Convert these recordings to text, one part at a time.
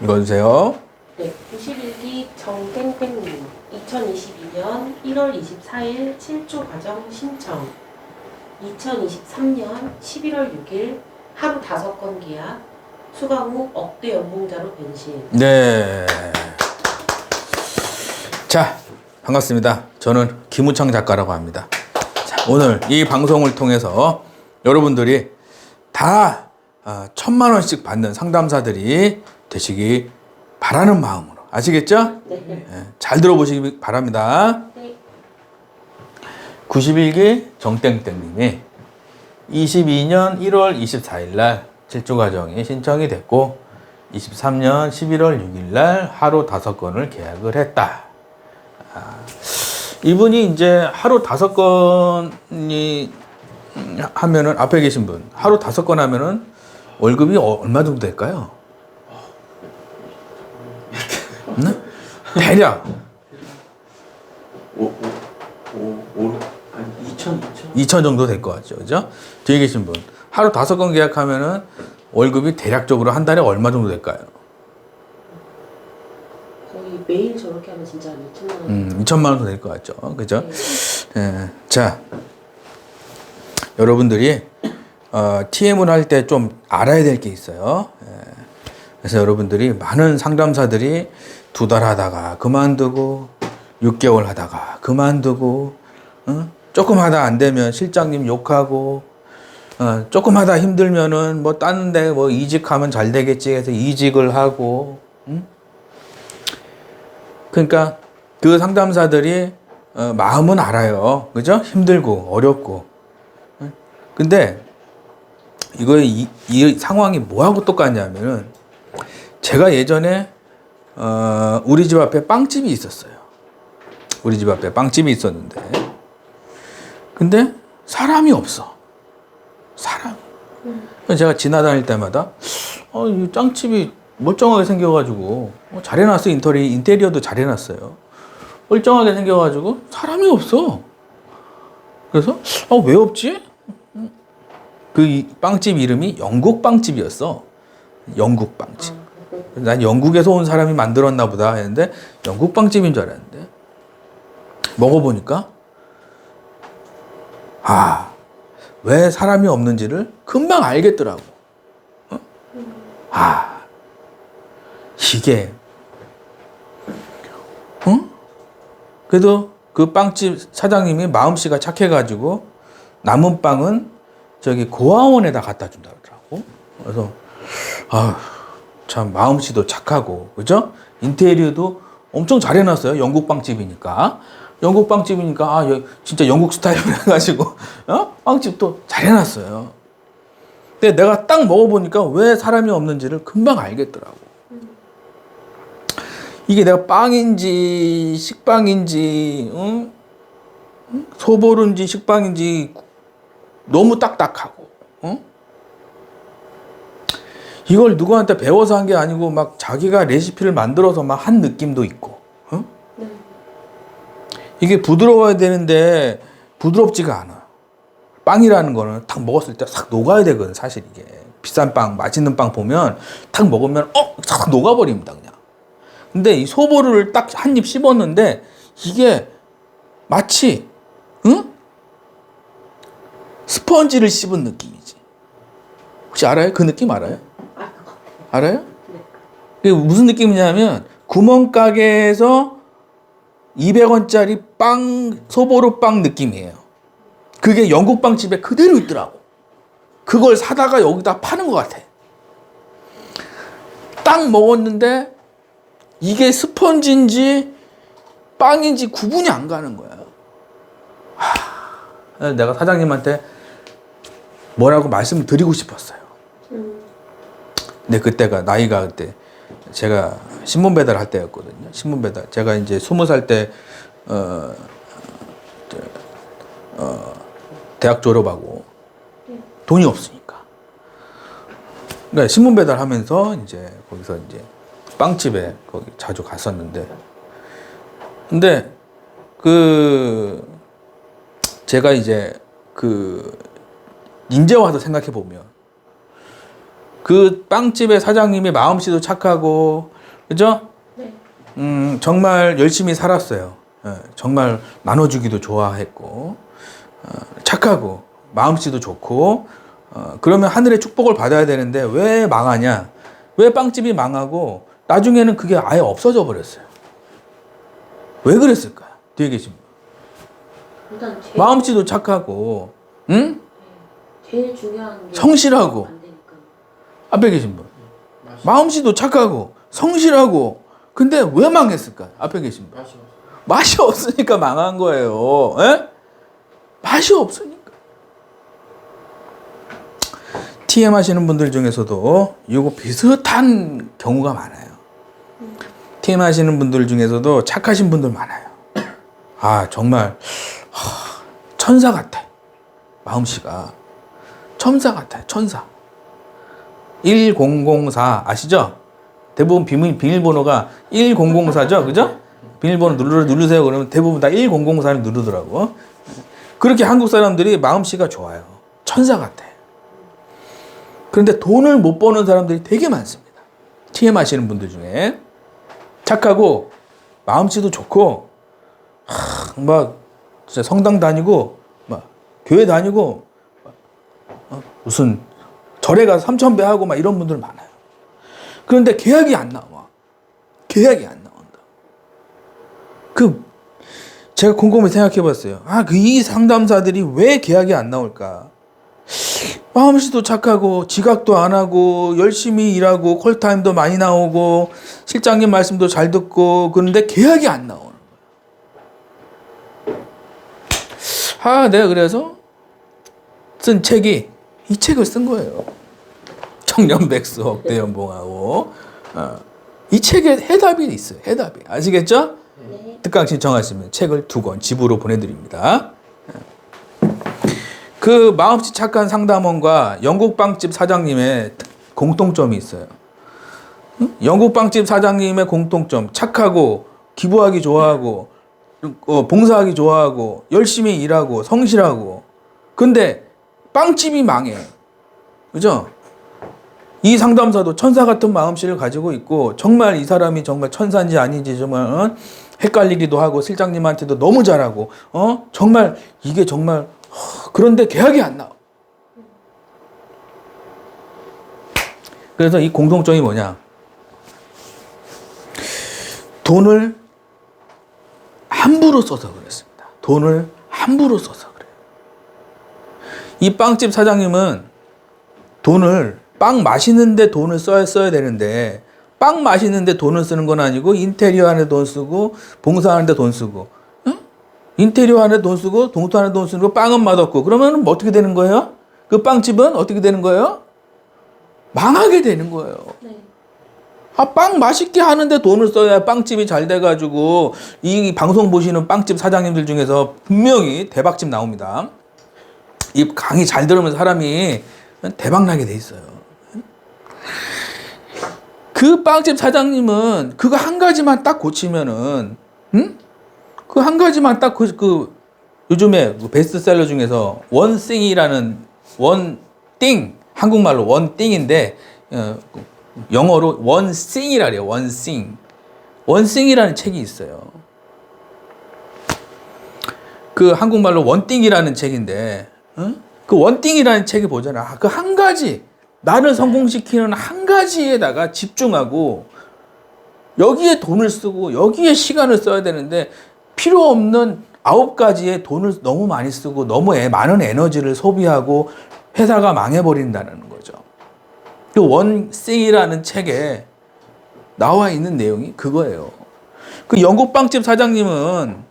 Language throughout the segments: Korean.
읽어주세요. 네, 91기 정땡땡님 2022년 1월 24일 7조 과정 신청 2023년 11월 6일 하루 5건 계약 수강 후 억대 연봉자로 변신. 네. 자, 반갑습니다. 저는 김우창 작가라고 합니다. 자, 오늘 이 방송을 통해서 여러분들이 다 1,000만 원씩 받는 상담사들이 되시기 바라는 마음으로 아시겠죠? 네. 잘 들어보시기 바랍니다. 네. 91기 정땡땡님이 22년 1월 24일 날 7조 과정이 신청이 됐고 23년 11월 6일 날 하루 5건을 계약을 했다. 이분이 이제 하루 5건이 하면은 앞에 계신 분 하루 5건 하면은 월급이 얼마 정도 될까요? 네? 대략 2천 정도 될 것 같죠, 그죠? 뒤에 계신 분 하루 5건 계약하면은 월급이 대략적으로 한 달에 얼마 정도 될까요? 거의 매일 저렇게 하면 진짜 2천만 원. 2천만 원도 될 것 같죠, 그죠? 네. 예, 자, 여러분들이 TM을 할 때 좀 알아야 될 게 있어요. 그래서 여러분들이 많은 상담사들이 2달 하다가 그만두고 6개월 하다가 그만두고 조금 하다 안 되면 실장님 욕하고 조금 하다 힘들면은 뭐 다른 데 뭐 이직하면 잘 되겠지 해서 이직을 하고 그러니까 그 상담사들이 마음은 알아요. 그죠? 힘들고 어렵고 근데 이 상황이 뭐하고 똑같냐면은 제가 예전에 우리 집 앞에 빵집이 있었어요. 우리 집 앞에 빵집이 있었는데 근데 사람이 없어. 사람. 제가 지나다닐 때마다 이 빵집이 멀쩡하게 생겨가지고 잘 해놨어. 인테리어도 잘 해놨어요. 멀쩡하게 생겨가지고 사람이 없어. 그래서 왜 없지? 그 빵집 이름이 영국 빵집이었어. 영국 빵집. 난 영국에서 온 사람이 만들었나 보다 했는데 영국 빵집인 줄 알았는데 먹어보니까 왜 사람이 없는지를 금방 알겠더라고. 이게 그래도 그 빵집 사장님이 마음씨가 착해가지고 남은 빵은 저기 고아원에다 갖다 준다고. 그래서 참 마음씨도 착하고 그죠? 인테리어도 엄청 잘 해놨어요. 영국 빵집이니까. 영국 빵집이니까 진짜 영국 스타일로 해가지고 빵집도 잘 해놨어요. 근데 내가 딱 먹어보니까 왜 사람이 없는지를 금방 알겠더라고. 이게 내가 빵인지 식빵인지 소보루인지 식빵인지 너무 딱딱하고 이걸 누구한테 배워서 한 게 아니고 막 자기가 레시피를 만들어서 막 한 느낌도 있고 이게 부드러워야 되는데 부드럽지가 않아. 빵이라는 거는 딱 먹었을 때 싹 녹아야 되거든. 사실 이게 비싼 빵 맛있는 빵 보면 딱 먹으면 싹 녹아버립니다 그냥. 근데 이 소보루를 딱 한 입 씹었는데 이게 마치 스펀지를 씹은 느낌이지. 혹시 알아요? 그 느낌 알아요? 알아요? 그게 무슨 느낌이냐면 구멍가게에서 200원짜리 빵, 소보루 빵 느낌이에요. 그게 영국 빵집에 그대로 있더라고. 그걸 사다가 여기다 파는 것 같아. 딱 먹었는데 이게 스펀지인지 빵인지 구분이 안 가는 거야. 내가 사장님한테 뭐라고 말씀을 드리고 싶었어요. 근데 그때가 나이가 그때 제가 신문 배달 할 때였거든요. 신문 배달. 제가 이제 20살 때 대학 졸업하고 돈이 없으니까. 그러니까 신문 배달 하면서 이제 거기서 이제 빵집에 거기 자주 갔었는데 근데 제가 이제 이제 와서 생각해 보면 그 빵집의 사장님이 마음씨도 착하고, 그죠? 네. 정말 열심히 살았어요. 정말 나눠주기도 좋아했고, 착하고, 마음씨도 좋고, 그러면 하늘의 축복을 받아야 되는데 왜 망하냐? 왜 빵집이 망하고 나중에는 그게 아예 없어져 버렸어요? 왜 그랬을까? 뒤에 계신 분. 일단 제일, 마음씨도 착하고, 응? 제일 중요한 게 성실하고. 안 되니까. 앞에 계신 분. 마음씨도 착하고, 성실하고, 근데 왜 망했을까? 앞에 계신 분. 맛이 없으니까 망한 거예요. 에? 맛이 없으니까. TM 하시는 분들 중에서도 이거 비슷한 경우가 많아요. TM 하시는 분들 중에서도 착하신 분들 많아요. 아, 정말 천사 같아. 마음씨가 천사 같아요. 천사. 1004 아시죠? 대부분 비밀번호가 1004죠? 그죠? 비밀번호 누르세요. 그러면 대부분 다 1004를 누르더라고. 그렇게 한국 사람들이 마음씨가 좋아요. 천사 같아. 그런데 돈을 못 버는 사람들이 되게 많습니다. TM 하시는 분들 중에. 착하고, 마음씨도 좋고, 막, 진짜 성당 다니고, 막, 교회 다니고, 무슨, 절에 가서 3,000배 하고, 막 이런 분들 많아요. 그런데 계약이 안 나와. 계약이 안 나온다. 제가 곰곰이 생각해 봤어요. 이 상담사들이 왜 계약이 안 나올까? 마음씨도 착하고 지각도 안 하고 열심히 일하고 콜타임도 많이 나오고 실장님 말씀도 잘 듣고 그런데 계약이 안 나오는 거예요. 내가 그래서 쓴 책이 이 책을 쓴 거예요. 청년백수 억대 연봉하고 이 책에 해답이 있어요. 해답이. 아시겠죠? 네. 특강 신청하시면 책을 2권 집으로 보내드립니다. 그 마음씨 착한 상담원과 영국 빵집 사장님의 공통점이 있어요. 영국 빵집 사장님의 공통점, 착하고 기부하기 좋아하고 봉사하기 좋아하고 열심히 일하고 성실하고. 근데 빵집이 망해. 그죠? 이 상담사도 천사 같은 마음씨를 가지고 있고 정말 이 사람이 정말 천사인지 아닌지 정말 헷갈리기도 하고 실장님한테도 너무 잘하고 정말 이게 정말 그런데 계약이 안 나와. 그래서 이 공통점이 뭐냐? 돈을 함부로 써서 그랬습니다. 돈을 함부로 써서 그래요. 이 빵집 사장님은 빵 마시는데 돈을 써야 되는데 빵 마시는데 돈을 쓰는 건 아니고 인테리어 하는데 돈 쓰고 봉사하는데 돈 쓰고 인테리어 하는데 돈 쓰고 봉사하는데 돈 쓰고 빵은 맛없고 그러면 어떻게 되는 거예요? 그 빵집은 어떻게 되는 거예요? 망하게 되는 거예요. 네. 빵 맛있게 하는데 돈을 써야 빵집이 잘 돼가지고 이 방송 보시는 빵집 사장님들 중에서 분명히 대박집 나옵니다. 이 강의 잘 들으면서 사람이 대박 나게 돼 있어요. 그 빵집 사장님은 그거 한 가지만 딱 고치면은, 그 한 가지만 딱 요즘에 베스트셀러 중에서 원띵이라는 원띵 한국말로 원띵인데 영어로 원싱이라 그래요. 원싱이라는 책이 있어요. 그 한국말로 원띵이라는 책인데 그 원띵이라는 책이 보잖아. 그 한 가지 나를 성공시키는 한 가지에다가 집중하고 여기에 돈을 쓰고 여기에 시간을 써야 되는데 필요 없는 9가지에 돈을 너무 많이 쓰고 너무 많은 에너지를 소비하고 회사가 망해버린다는 거죠. 그 원싱이라는 책에 나와 있는 내용이 그거예요. 그 영국 빵집 사장님은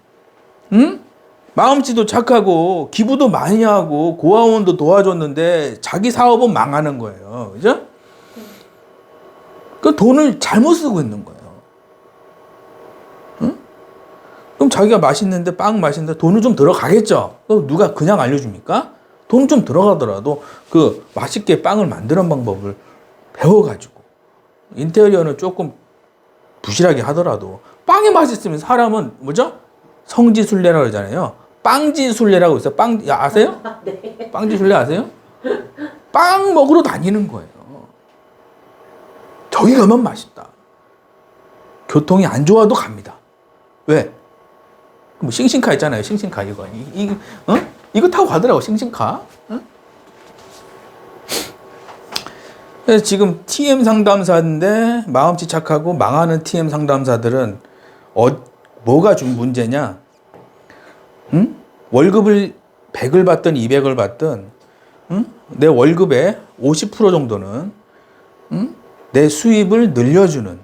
마음씨도 착하고 기부도 많이 하고 고아원도 도와줬는데 자기 사업은 망하는 거예요. 그죠? 그 돈을 잘못 쓰고 있는 거예요. 그럼 자기가 맛있는데 빵 맛있는데 돈을 좀 들어가겠죠. 누가 그냥 알려줍니까? 돈 좀 들어가더라도 그 맛있게 빵을 만드는 방법을 배워가지고 인테리어는 조금 부실하게 하더라도 빵이 맛있으면 사람은 뭐죠? 성지순례라고 그러잖아요. 빵지순례라고 있어요. 아세요? 네. 빵지순례 아세요? 빵 먹으러 다니는 거예요. 저기 가면 맛있다. 교통이 안 좋아도 갑니다. 왜? 뭐 싱싱카 있잖아요. 싱싱카 이거. 이거 타고 가더라고. 싱싱카. 그래서 지금 TM 상담사인데 마음씨 착하고 망하는 TM 상담사들은 뭐가 좀 문제냐? 월급을 100을 받든 200을 받든 내 월급의 50% 정도는 내 수입을 늘려주는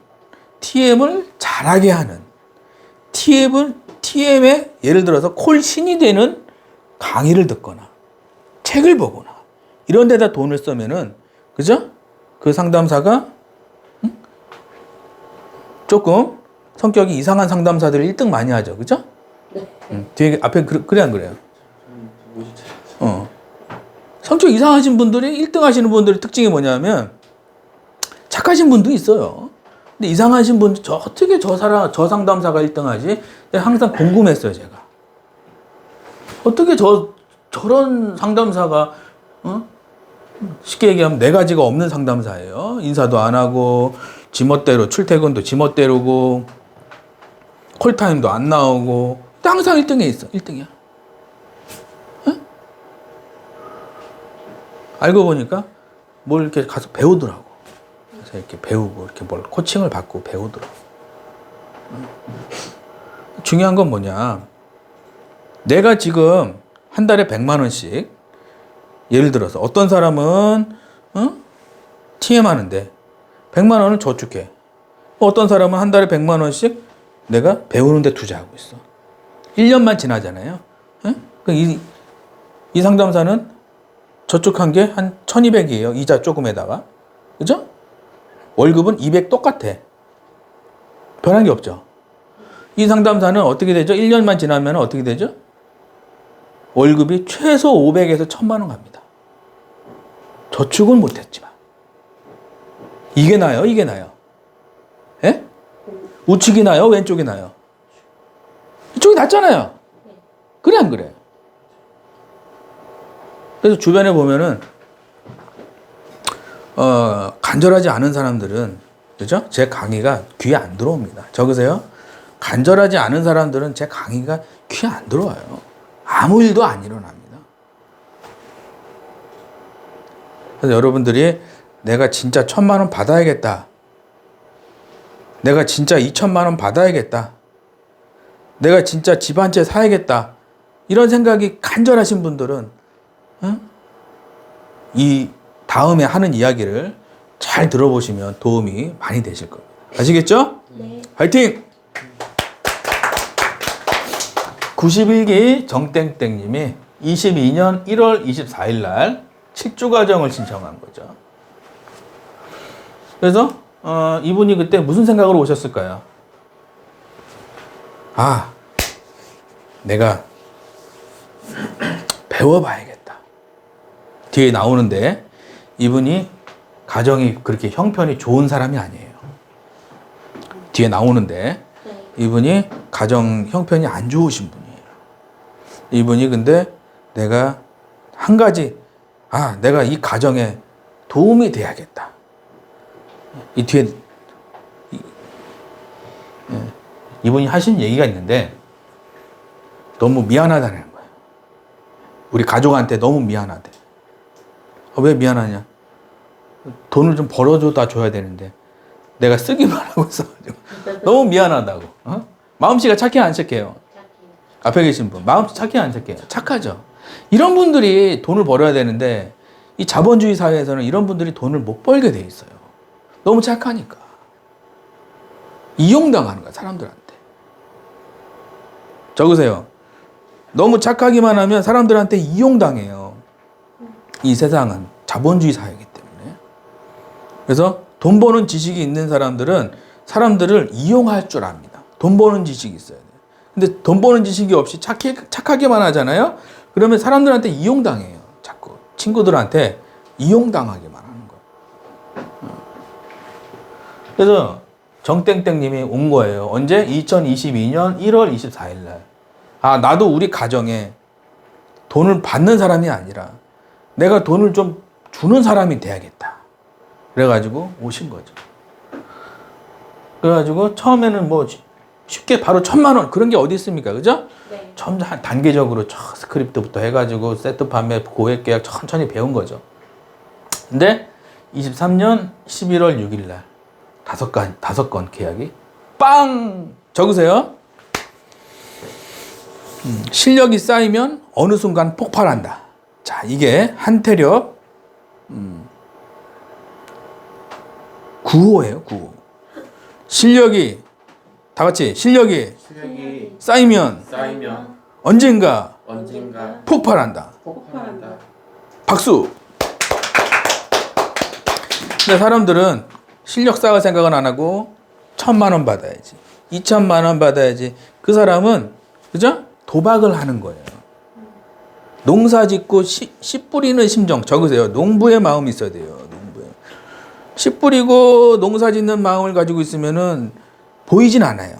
TM을 잘하게 하는 TM에 예를 들어서 콜신이 되는 강의를 듣거나 책을 보거나 이런 데다 돈을 쓰면은 그죠? 그 상담사가 조금 성격이 이상한 상담사들을 1등 많이 하죠. 그죠? 뒤에 앞에 그래 안 그래요? 성격 이상하신 분들이 1등 하시는 분들의 특징이 뭐냐면 착하신 분도 있어요. 근데 이상하신 분, 어떻게 저 상담사가 1등 하지? 항상 궁금했어요, 제가. 어떻게 저런 상담사가, 쉽게 얘기하면 4가지가 없는 상담사예요. 인사도 안 하고, 지멋대로, 출퇴근도 지멋대로고, 콜타임도 안 나오고, 근데 항상 1등에 있어, 1등이야. 알고 보니까 뭘 이렇게 가서 배우더라고. 그래서 이렇게 배우고, 이렇게 뭘 코칭을 받고 배우더라고. 중요한 건 뭐냐. 내가 지금 한 달에 100만 원씩, 예를 들어서 어떤 사람은, TM 하는데 100만 원을 저축해. 어떤 사람은 한 달에 100만 원씩 내가 배우는데 투자하고 있어. 1년만 지나잖아요. 이 상담사는 저축한 게 한 1200이에요. 이자 조금에다가. 그죠? 월급은 200 똑같아. 변한 게 없죠. 이 상담사는 어떻게 되죠? 1년만 지나면 어떻게 되죠? 월급이 최소 500에서 1000만 원 갑니다. 저축은 못했지만. 이게 나요? 이게 나요? 예? 우측이 나요? 왼쪽이 나요? 이쪽이 낫잖아요. 그래 안 그래? 그래서 주변에 보면은 간절하지 않은 사람들은 그죠? 제 강의가 귀에 안 들어옵니다. 적으세요. 간절하지 않은 사람들은 제 강의가 귀에 안 들어와요. 아무 일도 안 일어납니다. 그래서 여러분들이 내가 진짜 1000만 원 받아야겠다. 내가 진짜 2000만 원 받아야겠다. 내가 진짜 집 한 채 사야겠다. 이런 생각이 간절하신 분들은 이 다음에 하는 이야기를 잘 들어보시면 도움이 많이 되실 겁니다. 아시겠죠? 네. 화이팅! 91기 정땡땡님이 22년 1월 24일 날 7주 과정을 신청한 거죠. 그래서 이분이 그때 무슨 생각으로 오셨을까요? 아, 내가 배워봐야겠다. 뒤에 나오는데 이분이 가정이 그렇게 형편이 좋은 사람이 아니에요. 뒤에 나오는데 이분이 가정 형편이 안 좋으신 분이에요. 이분이 근데 내가 한 가지, 내가 이 가정에 도움이 돼야겠다. 이 뒤에 이분이 하신 얘기가 있는데 너무 미안하다는 거예요. 우리 가족한테 너무 미안하대. 왜 미안하냐? 돈을 좀 벌어줘다 줘야 되는데 내가 쓰기만 하고 있어가지고 너무 미안하다고. 마음씨가 착해 안 착해요? 앞에 계신 분 마음씨 착해 안 착해요? 착하죠. 이런 분들이 돈을 벌어야 되는데 이 자본주의 사회에서는 이런 분들이 돈을 못 벌게 돼 있어요. 너무 착하니까. 이용당하는 거야, 사람들한테. 적으세요. 너무 착하기만 하면 사람들한테 이용당해요. 이 세상은 자본주의 사회이기 때문에. 그래서 돈 버는 지식이 있는 사람들은 사람들을 이용할 줄 압니다. 돈 버는 지식이 있어야 돼요. 근데 돈 버는 지식이 없이 착하게만 하잖아요. 그러면 사람들한테 이용당해요. 자꾸 친구들한테 이용당하게만 하는 거예요. 그래서 정땡땡님이 온 거예요. 언제? 2022년 1월 24일 날. 나도 우리 가정에 돈을 받는 사람이 아니라 내가 돈을 좀 주는 사람이 돼야겠다. 그래가지고 오신 거죠. 그래가지고 처음에는 뭐 쉽게 바로 1,000만 원 그런 게 어디 있습니까? 그죠? 네. 처음 단계적으로 스크립트부터 해가지고 세트 판매 고액 계약 천천히 배운 거죠. 근데 23년 11월 6일 날 다섯 건 계약이 빵 적으세요. 실력이 쌓이면 어느 순간 폭발한다. 자, 이게 한태력 9호예요, 9호. 실력이 다 같이 실력이 실력이 쌓이면 쌓이면 언젠가 언젠가 폭발한다. 폭발한다. 박수. 근데 사람들은 실력 쌓을 생각은 안 하고 1,000만 원 받아야지, 2,000만 원 받아야지. 그 사람은 그죠? 도박을 하는 거예요. 농사 짓고 씨 뿌리는 심정 적으세요. 농부의 마음이 있어야 돼요. 농부의. 씨 뿌리고 농사 짓는 마음을 가지고 있으면은 보이진 않아요.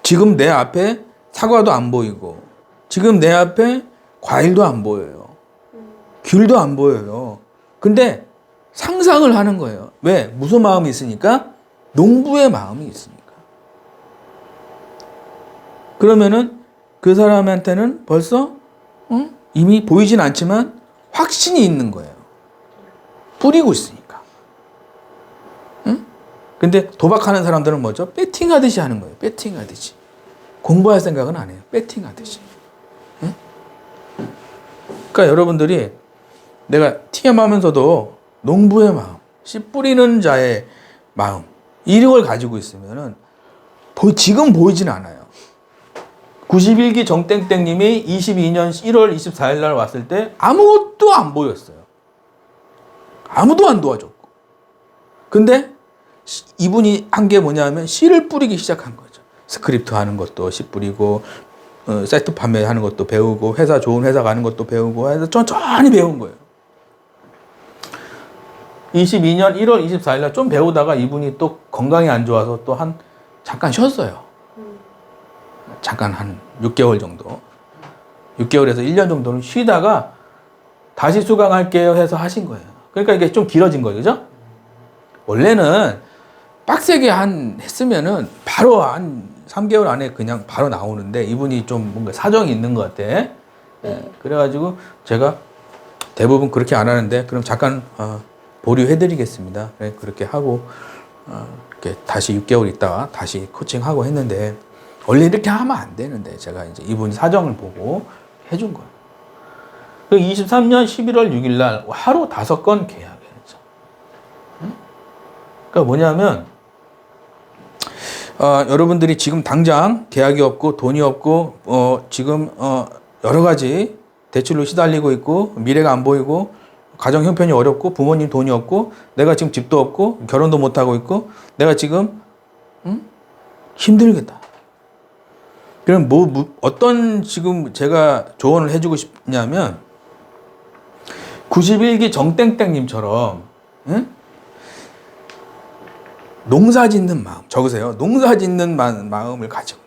지금 내 앞에 사과도 안 보이고, 지금 내 앞에 과일도 안 보여요. 귤도 안 보여요. 근데 상상을 하는 거예요. 왜? 무슨 마음이 있으니까? 농부의 마음이 있으니까. 그러면은 그 사람한테는 벌써 이미 보이진 않지만 확신이 있는 거예요. 뿌리고 있으니까. 응? 근데 도박하는 사람들은 뭐죠? 배팅하듯이 하는 거예요. 배팅하듯이. 공부할 생각은 안 해요. 배팅하듯이. 응? 그러니까 여러분들이 내가 TM 하면서도 농부의 마음, 씨 뿌리는 자의 마음, 이걸 가지고 있으면은 지금 보이진 않아요. 91기 정땡땡님이 22년 1월 24일 날 왔을 때 아무것도 안 보였어요. 아무도 안 도와줬고. 근데 이분이 한 게 뭐냐면 씨를 뿌리기 시작한 거죠. 스크립트 하는 것도 씨 뿌리고, 세트 판매하는 것도 배우고, 좋은 회사 가는 것도 배우고 해서 천천히 배운 거예요. 22년 1월 24일 날 좀 배우다가 이분이 또 건강이 안 좋아서 또 잠깐 쉬었어요. 잠깐 한 6개월 정도. 6개월에서 1년 정도는 쉬다가 다시 수강할게요 해서 하신 거예요. 그러니까 이게 좀 길어진 거죠. 그죠? 원래는 빡세게 했으면은 바로 한 3개월 안에 그냥 바로 나오는데 이분이 좀 뭔가 사정이 있는 것 같아. 네. 그래가지고 제가 대부분 그렇게 안 하는데 그럼 잠깐 보류해드리겠습니다. 네, 그렇게 하고 이렇게 다시 6개월 있다가 다시 코칭하고 했는데 원래 이렇게 하면 안 되는데 제가 이제 이분 사정을 보고 해준 거예요. 23년 11월 6일 날 하루 5건 계약했죠. 그러니까 뭐냐면 여러분들이 지금 당장 계약이 없고 돈이 없고 지금 여러 가지 대출로 시달리고 있고 미래가 안 보이고 가정 형편이 어렵고 부모님 돈이 없고 내가 지금 집도 없고 결혼도 못 하고 있고 내가 지금 힘들겠다. 그럼 어떤 지금 제가 조언을 해주고 싶냐면 91기 정땡땡님처럼 농사 짓는 마음 적으세요. 농사 짓는 마음을 가지고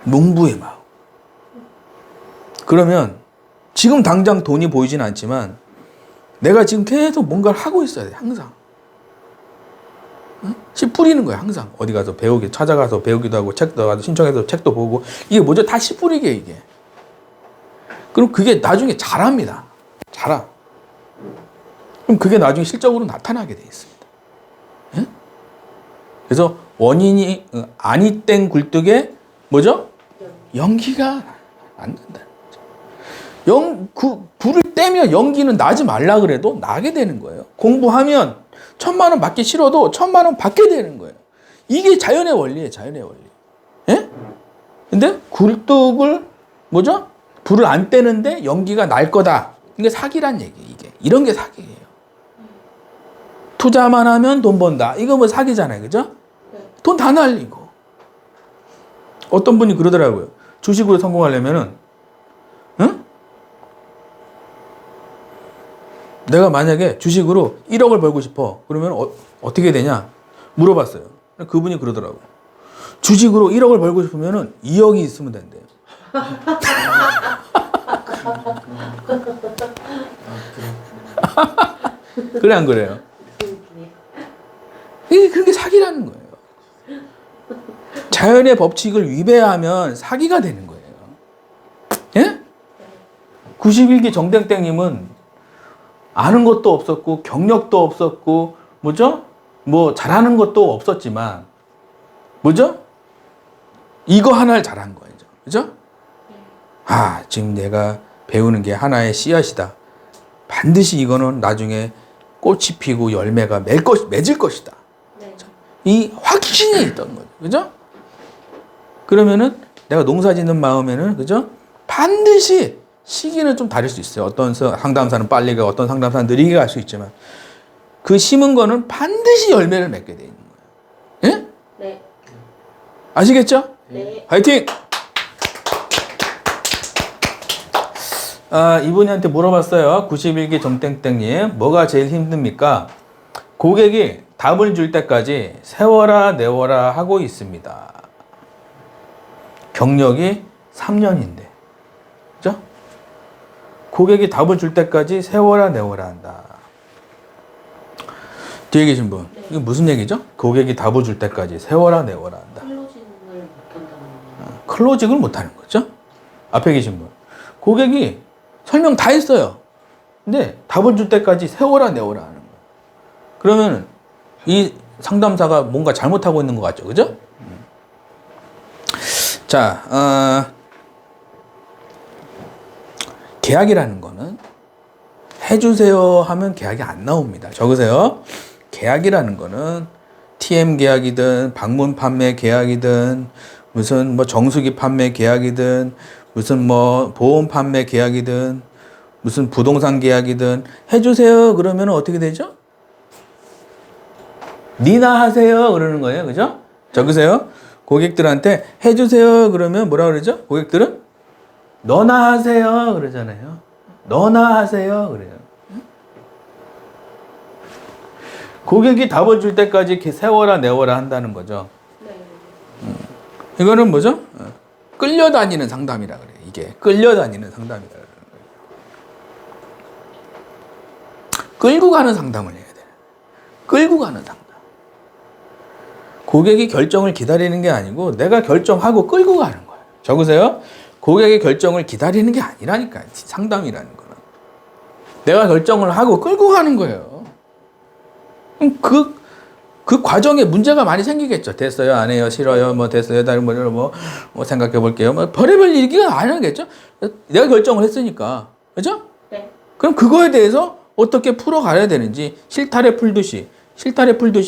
농부의 마음. 그러면 지금 당장 돈이 보이진 않지만 내가 지금 계속 뭔가를 하고 있어야 돼. 항상. 씨 뿌리는 거야. 항상. 어디 가서 찾아가서 배우기도 하고 책도 가서 신청해서 책도 보고 이게 뭐죠? 다 씨 뿌리게 이게. 그럼 그게 나중에 자랍니다. 자라. 그럼 그게 나중에 실적으로 나타나게 돼 있습니다. 예? 그래서 원인이 아니 땡 굴뚝에 뭐죠? 연기가 안 난다. 불을 떼면 연기는 나지 말라 그래도 나게 되는 거예요. 공부하면 1,000만 원 받기 싫어도 1,000만 원 받게 되는 거예요. 이게 자연의 원리예요. 자연의 원리. 예? 근데 굴뚝을 뭐죠? 불을 안 떼는데 연기가 날 거다. 이게 사기란 얘기. 이게 이런 게 사기예요. 투자만 하면 돈 번다. 이거 뭐 사기잖아요. 그죠? 돈 다 날리고. 어떤 분이 그러더라고요. 주식으로 성공하려면은 응? 내가 만약에 주식으로 1억을 벌고 싶어. 그러면 어떻게 되냐? 물어봤어요. 그분이 그러더라고. 주식으로 1억을 벌고 싶으면 2억이 있으면 된대요. 그래 안 그래요? 이게 그렇게 사기라는 거예요. 자연의 법칙을 위배하면 사기가 되는 거예요. 예? 91기 정땡땡님은 아는 것도 없었고 경력도 없었고 뭐죠? 뭐 잘하는 것도 없었지만 뭐죠? 이거 하나를 잘한 거예요. 그죠? 아, 지금 내가 배우는 게 하나의 씨앗이다. 반드시 이거는 나중에 꽃이 피고 열매가 맺을 것이다. 네. 이 확신이 있던 거죠. 그죠? 그러면은 내가 농사 짓는 마음에는 그죠? 반드시 시기는 좀 다를 수 있어요. 어떤 상담사는 빨리 가고 어떤 상담사는 느리게 갈 수 있지만 그 심은 거는 반드시 열매를 맺게 돼 있는 거예요. 예? 네. 아시겠죠? 네. 화이팅! 아, 이분한테 물어봤어요. 91기 정땡땡님. 뭐가 제일 힘듭니까? 고객이 답을 줄 때까지 세워라 내워라 하고 있습니다. 경력이 3년인데. 그죠? 고객이 답을 줄 때까지 세워라 내워라 한다. 뒤에 계신 분. 네. 이게 무슨 얘기죠? 고객이 답을 줄 때까지 세워라 내워라 한다. 클로징을 못한다는 거. 클로징을 못하는 거죠. 앞에 계신 분. 고객이 설명 다 했어요. 근데 답을 줄 때까지 세워라 내워라 하는 거예요. 그러면 이 상담사가 뭔가 잘못하고 있는 것 같죠. 그죠? 자, 계약이라는 거는 해주세요 하면 계약이 안 나옵니다. 적으세요. 계약이라는 거는 TM 계약이든 방문 판매 계약이든 무슨 뭐 정수기 판매 계약이든 무슨 뭐 보험 판매 계약이든 무슨 부동산 계약이든 해주세요 그러면 어떻게 되죠? 니나 하세요 그러는 거예요. 그죠? 적으세요. 고객들한테 해주세요 그러면 뭐라 그러죠? 고객들은 너나 하세요 그러잖아요. 너나 하세요 그래요. 고객이 답을 줄 때까지 이렇게 세워라 내워라 한다는 거죠. 네. 이거는 뭐죠? 끌려다니는 상담이라 그래요. 이게 끌려다니는 상담이라 그래요. 끌고 가는 상담을 해야 돼요. 끌고 가는 상담. 고객이 결정을 기다리는 게 아니고 내가 결정하고 끌고 가는 거예요. 적으세요. 고객의 결정을 기다리는 게 아니라니까 상담이라는 거는. 내가 결정을 하고 끌고 가는 거예요. 그럼 그 과정에 문제가 많이 생기겠죠. 됐어요, 안 해요, 싫어요, 뭐 됐어요, 다른 뭐 생각해 볼게요. 뭐 별의별 얘기가 안 하겠죠. 내가 결정을 했으니까, 그죠? 네. 그럼 그거에 대해서 어떻게 풀어가야 되는지 실타래 풀듯이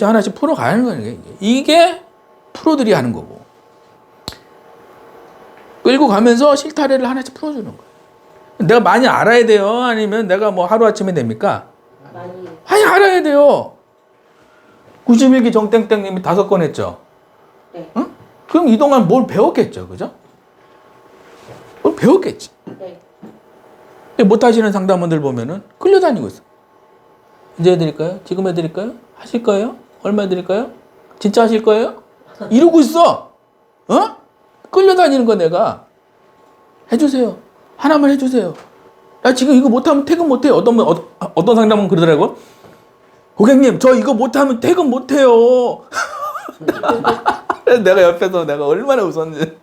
하나씩 풀어가는 거예요. 이게 프로들이 하는 거고. 끌고 가면서 실타래를 하나씩 풀어주는 거예요. 내가 많이 알아야 돼요? 아니면 내가 뭐 하루아침에 됩니까? 많이. 알아야 돼요. 91기 정땡땡님이 5건 했죠? 네. 응? 그럼 이동안 뭘 배웠겠죠? 그죠? 뭘 배웠겠지. 네. 못하시는 상담원들 보면은 끌려다니고 있어. 이제 해드릴까요? 지금 해드릴까요? 하실 거예요? 얼마 해드릴까요? 진짜 하실 거예요? 이러고 있어. 어? 끌려다니는 거 내가. 해주세요. 하나만 해주세요. 나 지금 이거 못하면 퇴근 못해요. 어떤 상담은 그러더라고. 고객님, 저 이거 못하면 퇴근 못해요. 내가 옆에서 내가 얼마나 웃었는지.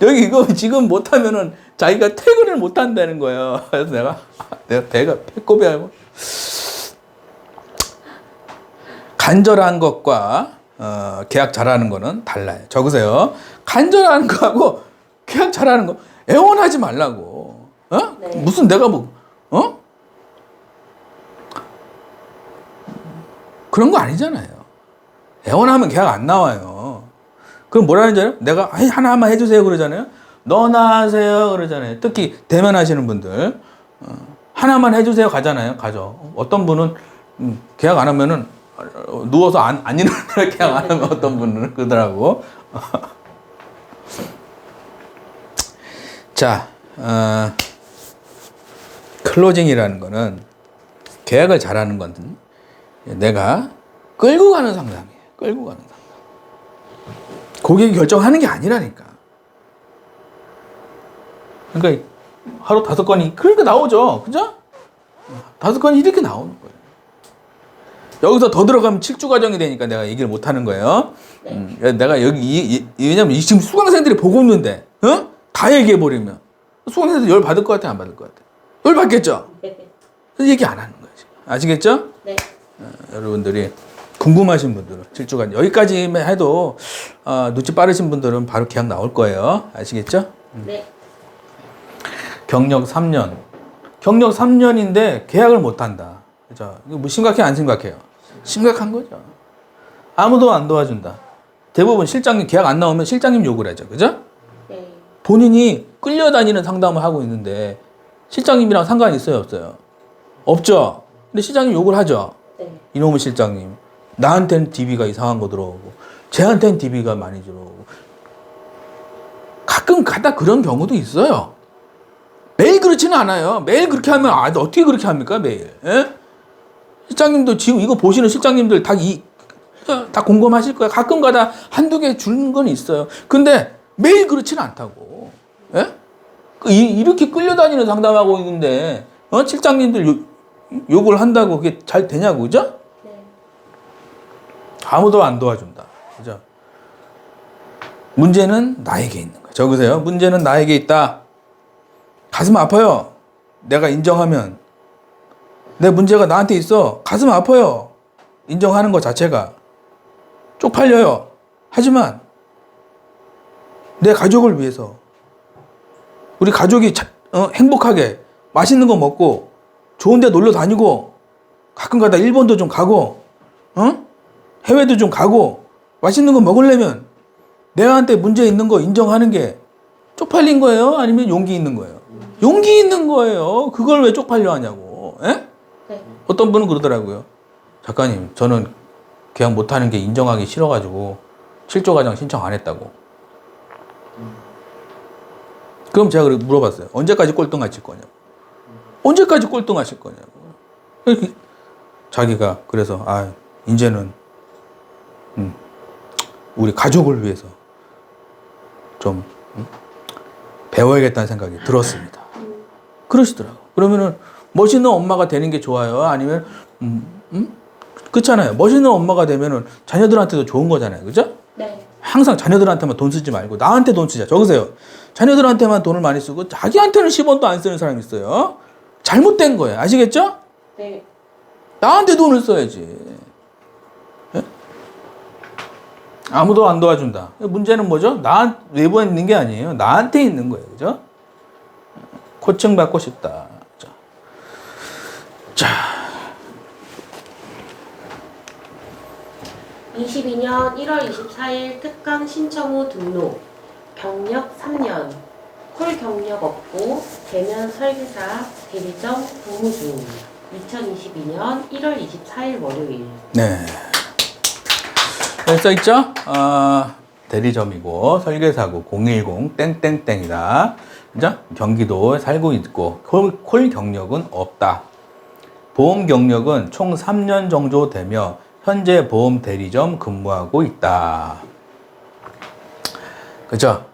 여기 이거 지금 못하면은 자기가 퇴근을 못한다는 거예요. 그래서 내가 배가 배꼽이 알고. 간절한 것과 계약 잘하는 거는 달라요. 적으세요. 간절한 거하고 계약 잘하는 거 애원하지 말라고. 어? 네. 무슨 내가 뭐 그런 거 아니잖아요. 애원하면 계약 안 나와요. 그럼 뭐라는 줄 알아요? 내가 하나만 해주세요 그러잖아요. 너나 하세요 그러잖아요. 특히 대면 하시는 분들 하나만 해주세요 가잖아요. 가죠. 어떤 분은 계약 안 하면은 누워서 안 일어나요. 계약 안 하면 어떤 분은 그러더라고. 자, 클로징이라는 거는 계약을 잘하는 건 내가 끌고 가는 상담이에요. 끌고 가는 상담. 고객이 결정하는 게 아니라니까. 그러니까 하루 5건이 그러니까 나오죠. 그죠? 5건이 이렇게 나오는 거예요. 여기서 더 들어가면 7주 과정이 되니까 내가 얘기를 못 하는 거예요. 네. 내가 여기 왜냐면 지금 수강생들이 보고 있는데 다 얘기해 버리면 수강생들 열 받을 것 같아 안 받을 것 같아? 열 받겠죠. 그래서 얘기 안 하는 거예요. 지금. 아시겠죠? 네. 여러분들이 궁금하신 분들은 7주간 여기까지만 해도 눈치 빠르신 분들은 바로 계약 나올 거예요. 아시겠죠? 네. 경력 3년. 경력 3년인데 계약을 못 한다. 그죠? 이거 뭐 심각해 안 심각해요? 심각한 거죠. 아무도 안 도와준다. 대부분 실장님 계약 안 나오면 실장님 욕을 하죠. 그죠? 네. 본인이 끌려다니는 상담을 하고 있는데 실장님이랑 상관이 있어요, 없어요? 없죠. 근데 실장님 욕을 하죠. 네. 이놈의 실장님. 나한테는 DB가 이상한 거 들어오고 쟤한테는 DB가 많이 들어오고 가끔 가다 그런 경우도 있어요. 매일 그렇지는 않아요. 매일 그렇게 하면 어떻게 그렇게 합니까? 매일. 예? 실장님도 지금 이거 보시는 실장님들 다 공감하실 거예요. 가끔 가다 한두 개 주는 건 있어요. 근데 매일 그렇지는 않다고. 예? 이렇게 끌려다니는 상담하고 있는데 실장님들 욕을 한다고 그게 잘 되냐고. 그죠? 네. 아무도 안 도와준다. 그죠? 문제는 나에게 있는 거예요. 적으세요. 문제는 나에게 있다. 가슴 아파요. 내가 인정하면. 내 문제가 나한테 있어. 가슴 아파요. 인정하는 것 자체가. 쪽팔려요. 하지만 내 가족을 위해서 우리 가족이 행복하게 맛있는 거 먹고 좋은 데 놀러 다니고 가끔 가다 일본도 좀 가고 해외도 좀 가고 맛있는 거 먹으려면 내한테 문제 있는 거 인정하는 게 쪽팔린 거예요? 아니면 용기 있는 거예요? 용기 있는 거예요. 그걸 왜 쪽팔려 하냐고. 예? 네. 어떤 분은 그러더라고요. 작가님, 저는 계약 못하는 게 인정하기 싫어가지고 7조 과정 신청 안 했다고. 그럼 제가 물어봤어요. 언제까지 꼴등하실 거냐고. 언제까지 꼴등하실 거냐고. 자기가 그래서 이제는 우리 가족을 위해서 좀 배워야겠다는 생각이 들었습니다. 그러시더라고. 그러면은 멋있는 엄마가 되는 게 좋아요? 아니면 그렇잖아요. 멋있는 엄마가 되면은 자녀들한테도 좋은 거잖아요. 그죠? 네. 항상 자녀들한테만 돈 쓰지 말고 나한테 돈 쓰자. 적으세요. 자녀들한테만 돈을 많이 쓰고 자기한테는 10원도 안 쓰는 사람이 있어요. 잘못된 거예요. 아시겠죠? 네. 나한테 돈을 써야지. 예? 아무도 안 도와준다. 문제는 뭐죠? 외부에 있는 게 아니에요. 나한테 있는 거예요. 그죠? 코칭 받고 싶다. 자. 22년 1월 24일 특강 신청 후 등록. 경력 3년. 콜 경력 없고 대면 설계사 대리점 근무 중. 2022년 1월 24일 월요일. 네. 여기 써있죠? 대리점이고 설계사고 010 땡땡땡이다. 그죠? 경기도에 살고 있고 콜 경력은 없다. 보험 경력은 총 3년 정도 되며 현재 보험 대리점 근무하고 있다. 그죠?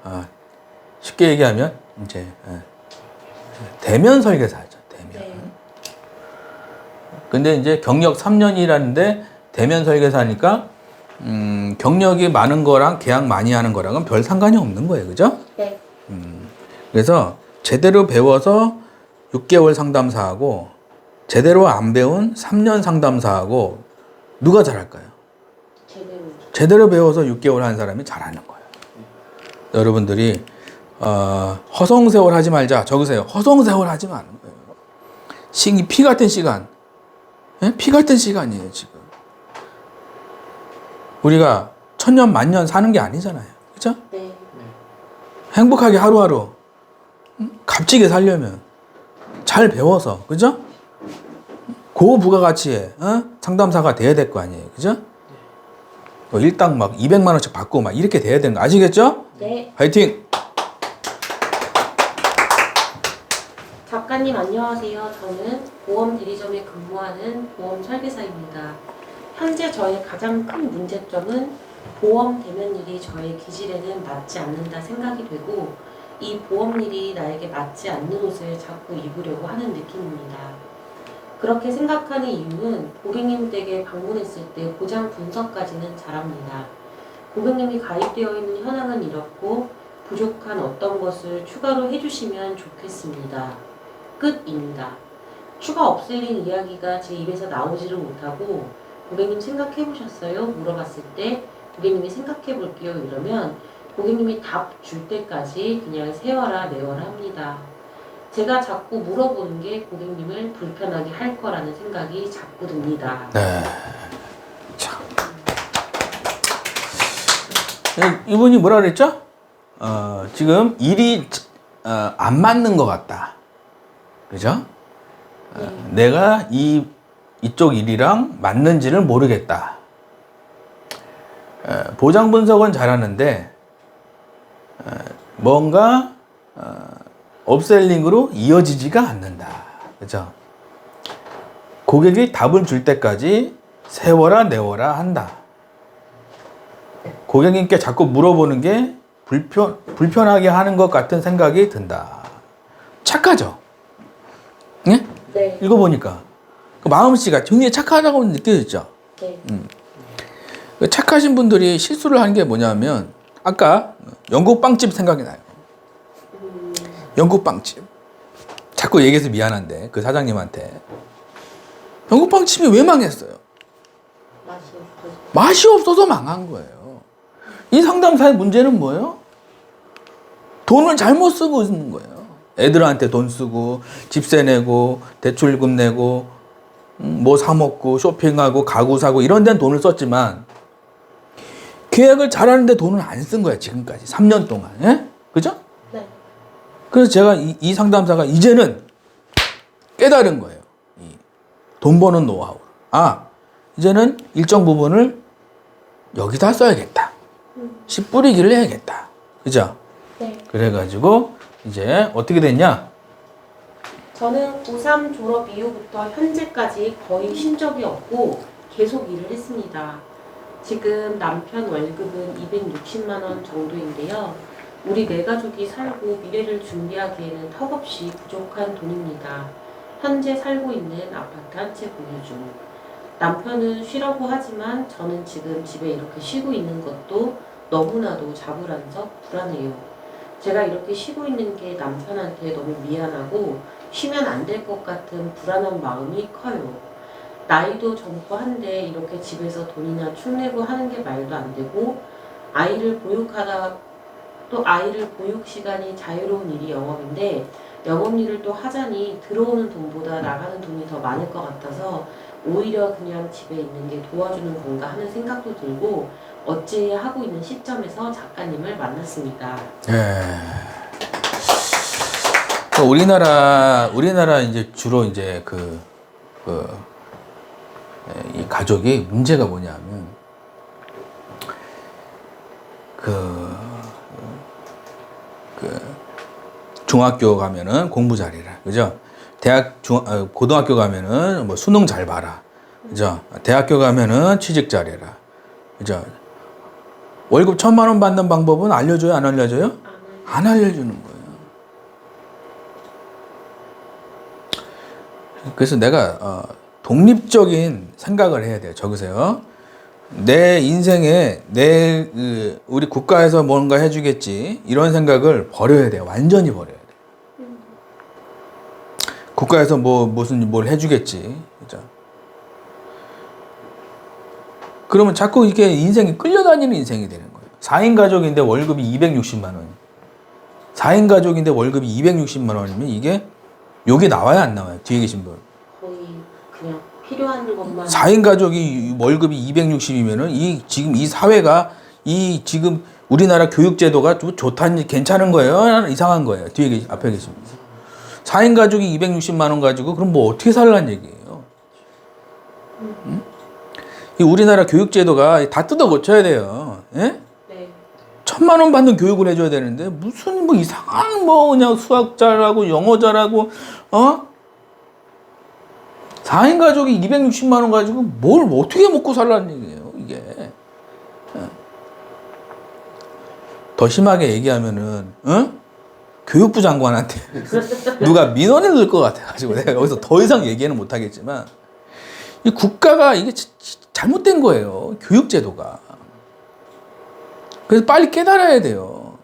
쉽게 얘기하면 이제 대면 설계사죠. 대면. 네. 근데 이제 경력 3년이라는데 대면 설계사니까 경력이 많은 거랑 계약 많이 하는 거랑은 별 상관이 없는 거예요. 그죠? 네. 그래서 제대로 배워서 6개월 상담사하고 제대로 안 배운 3년 상담사하고 누가 잘할까요? 제대로 배워서 6개월 한 사람이 잘하는 거예요. 여러분들이 허송세월 하지 말자. 적으세요. 허송세월 하지 마는 거예요. 피 같은 시간. 예? 피 같은 시간이에요, 지금. 우리가 천년 만년 사는 게 아니잖아요. 그죠? 네. 행복하게 하루하루 값지게 살려면 잘 배워서, 그죠? 고부가가치의 상담사가 돼야 될 거 아니에요. 그죠? 일당 막 200만 원씩 받고 막 이렇게 돼야 되는 거 아시겠죠? 네. 화이팅! 작가님 안녕하세요. 저는 보험 대리점에 근무하는 보험 설계사입니다. 현재 저의 가장 큰 문제점은 보험 대면 일이 저의 기질에는 맞지 않는다 생각이 되고 이 보험 일이 나에게 맞지 않는 옷을 자꾸 입으려고 하는 느낌입니다. 그렇게 생각하는 이유는 고객님 댁에 방문했을 때 고장 분석까지는 잘합니다. 고객님이 가입되어 있는 현황은 이렇고 부족한 어떤 것을 추가로 해주시면 좋겠습니다. 끝입니다. 추가 업셀링 이야기가 제 입에서 나오지를 못하고 고객님 생각해 보셨어요? 물어봤을 때 고객님이 생각해 볼게요 이러면 고객님이 답 줄 때까지 그냥 세워라 내워라 합니다. 제가 자꾸 물어보는 게 고객님을 불편하게 할 거라는 생각이 자꾸 듭니다. 네. 참. 이분이 뭐라 그랬죠? 지금 일이 안 맞는 것 같다. 그죠? 내가 이쪽 일이랑 맞는지를 모르겠다. 보장 분석은 잘하는데 뭔가 업셀링으로 이어지지가 않는다. 그죠? 고객이 답을 줄 때까지 세워라 내워라 한다. 고객님께 자꾸 물어보는 게 불편하게 하는 것 같은 생각이 든다. 착하죠? 예? 네. 읽어보니까 그 마음씨가 굉장히 착하다고 느껴졌죠? 네. 착하신 분들이 실수를 하는 게 뭐냐면 아까 영국 빵집 생각이 나요. 영국 빵집. 자꾸 얘기해서 미안한데 그 사장님한테 영국 빵집이 왜 망했어요? 맛이 없어서. 맛이 없어서 망한 거예요. 이 상담사의 문제는 뭐예요? 돈을 잘못 쓰고 있는 거예요. 애들한테 돈 쓰고 집세 내고 대출금 내고 뭐 사 먹고 쇼핑하고 가구 사고 이런 데는 돈을 썼지만 계획을 잘하는데 돈을 안 쓴 거야 지금까지 3년 동안. 예? 그죠? 네. 그래서 제가 이 상담사가 이제는 깨달은 거예요. 돈 버는 노하우. 이제는 일정 부분을 여기다 써야겠다. 씨 뿌리기를 해야겠다. 그죠? 네. 그래가지고 이제 어떻게 됐냐? 저는 고3 졸업 이후부터 현재까지 거의 쉰 적이 없고 계속 일을 했습니다. 지금 남편 월급은 260만 원 정도인데요. 우리 네 가족이 살고 미래를 준비하기에는 턱없이 부족한 돈입니다. 현재 살고 있는 아파트 한 채 보유 중. 남편은 쉬라고 하지만 저는 지금 집에 이렇게 쉬고 있는 것도 너무나도 자불안석 불안해요. 제가 이렇게 쉬고 있는 게 남편한테 너무 미안하고 쉬면 안 될 것 같은 불안한 마음이 커요. 나이도 젊고 한데 이렇게 집에서 돈이나 축내고 하는 게 말도 안 되고 아이를 보육 시간이 자유로운 일이 영업인데 영업일을 또 하자니 들어오는 돈보다 나가는 돈이 더 많을 것 같아서 오히려 그냥 집에 있는 게 도와주는 건가 하는 생각도 들고 어찌해야 하고 있는 시점에서 작가님을 만났습니다. 우리나라 이제 주로 이제 이 가족이 문제가 뭐냐면 중학교 가면은 공부 잘해라, 그죠? 고등학교 가면은 뭐 수능 잘 봐라, 그죠? 대학교 가면은 취직 잘해라, 그죠? 월급 1,000만 원 받는 방법은 알려줘요, 안 알려줘요? 안 알려주는 거예요. 그래서 내가 독립적인 생각을 해야 돼요. 적으세요. 내 인생에 우리 국가에서 뭔가 해주겠지 이런 생각을 버려야 돼요. 완전히 버려야 돼요. 국가에서 뭘 해주겠지, 그죠? 그러면 자꾸 이게 인생이 끌려다니는 인생이 되는 거예요. 4인 가족인데 월급이 260만 원. 4인 가족인데 월급이 260만 원이면 이게 여기 나와요, 안 나와요? 뒤에 계신 분. 거의 그냥 필요한 것만. 4인 가족이 월급이 260이면은 지금 이 사회가 지금 우리나라 교육 제도가 좋다니 괜찮은 거예요? 이상한 거예요? 앞에 계신 분. 4인 가족이 260만 원 가지고 그럼 뭐 어떻게 살란 얘기예요? 응? 이 우리나라 교육 제도가 다 뜯어 고쳐야 돼요. 예? 네. 1,000만 원 받는 교육을 해줘야 되는데 무슨 이상한 그냥 수학 잘하고 영어 잘하고 4인 가족이 260만 원 가지고 뭘 어떻게 먹고 살라는 얘기예요, 이게. 더 심하게 얘기하면은, 교육부 장관한테 누가 민원을 넣을 것 같아가지고 내가 여기서 더 이상 얘기는 못하겠지만 이 국가가 이게 잘못된 거예요. 교육제도가. 그래서 빨리 깨달아야 돼요.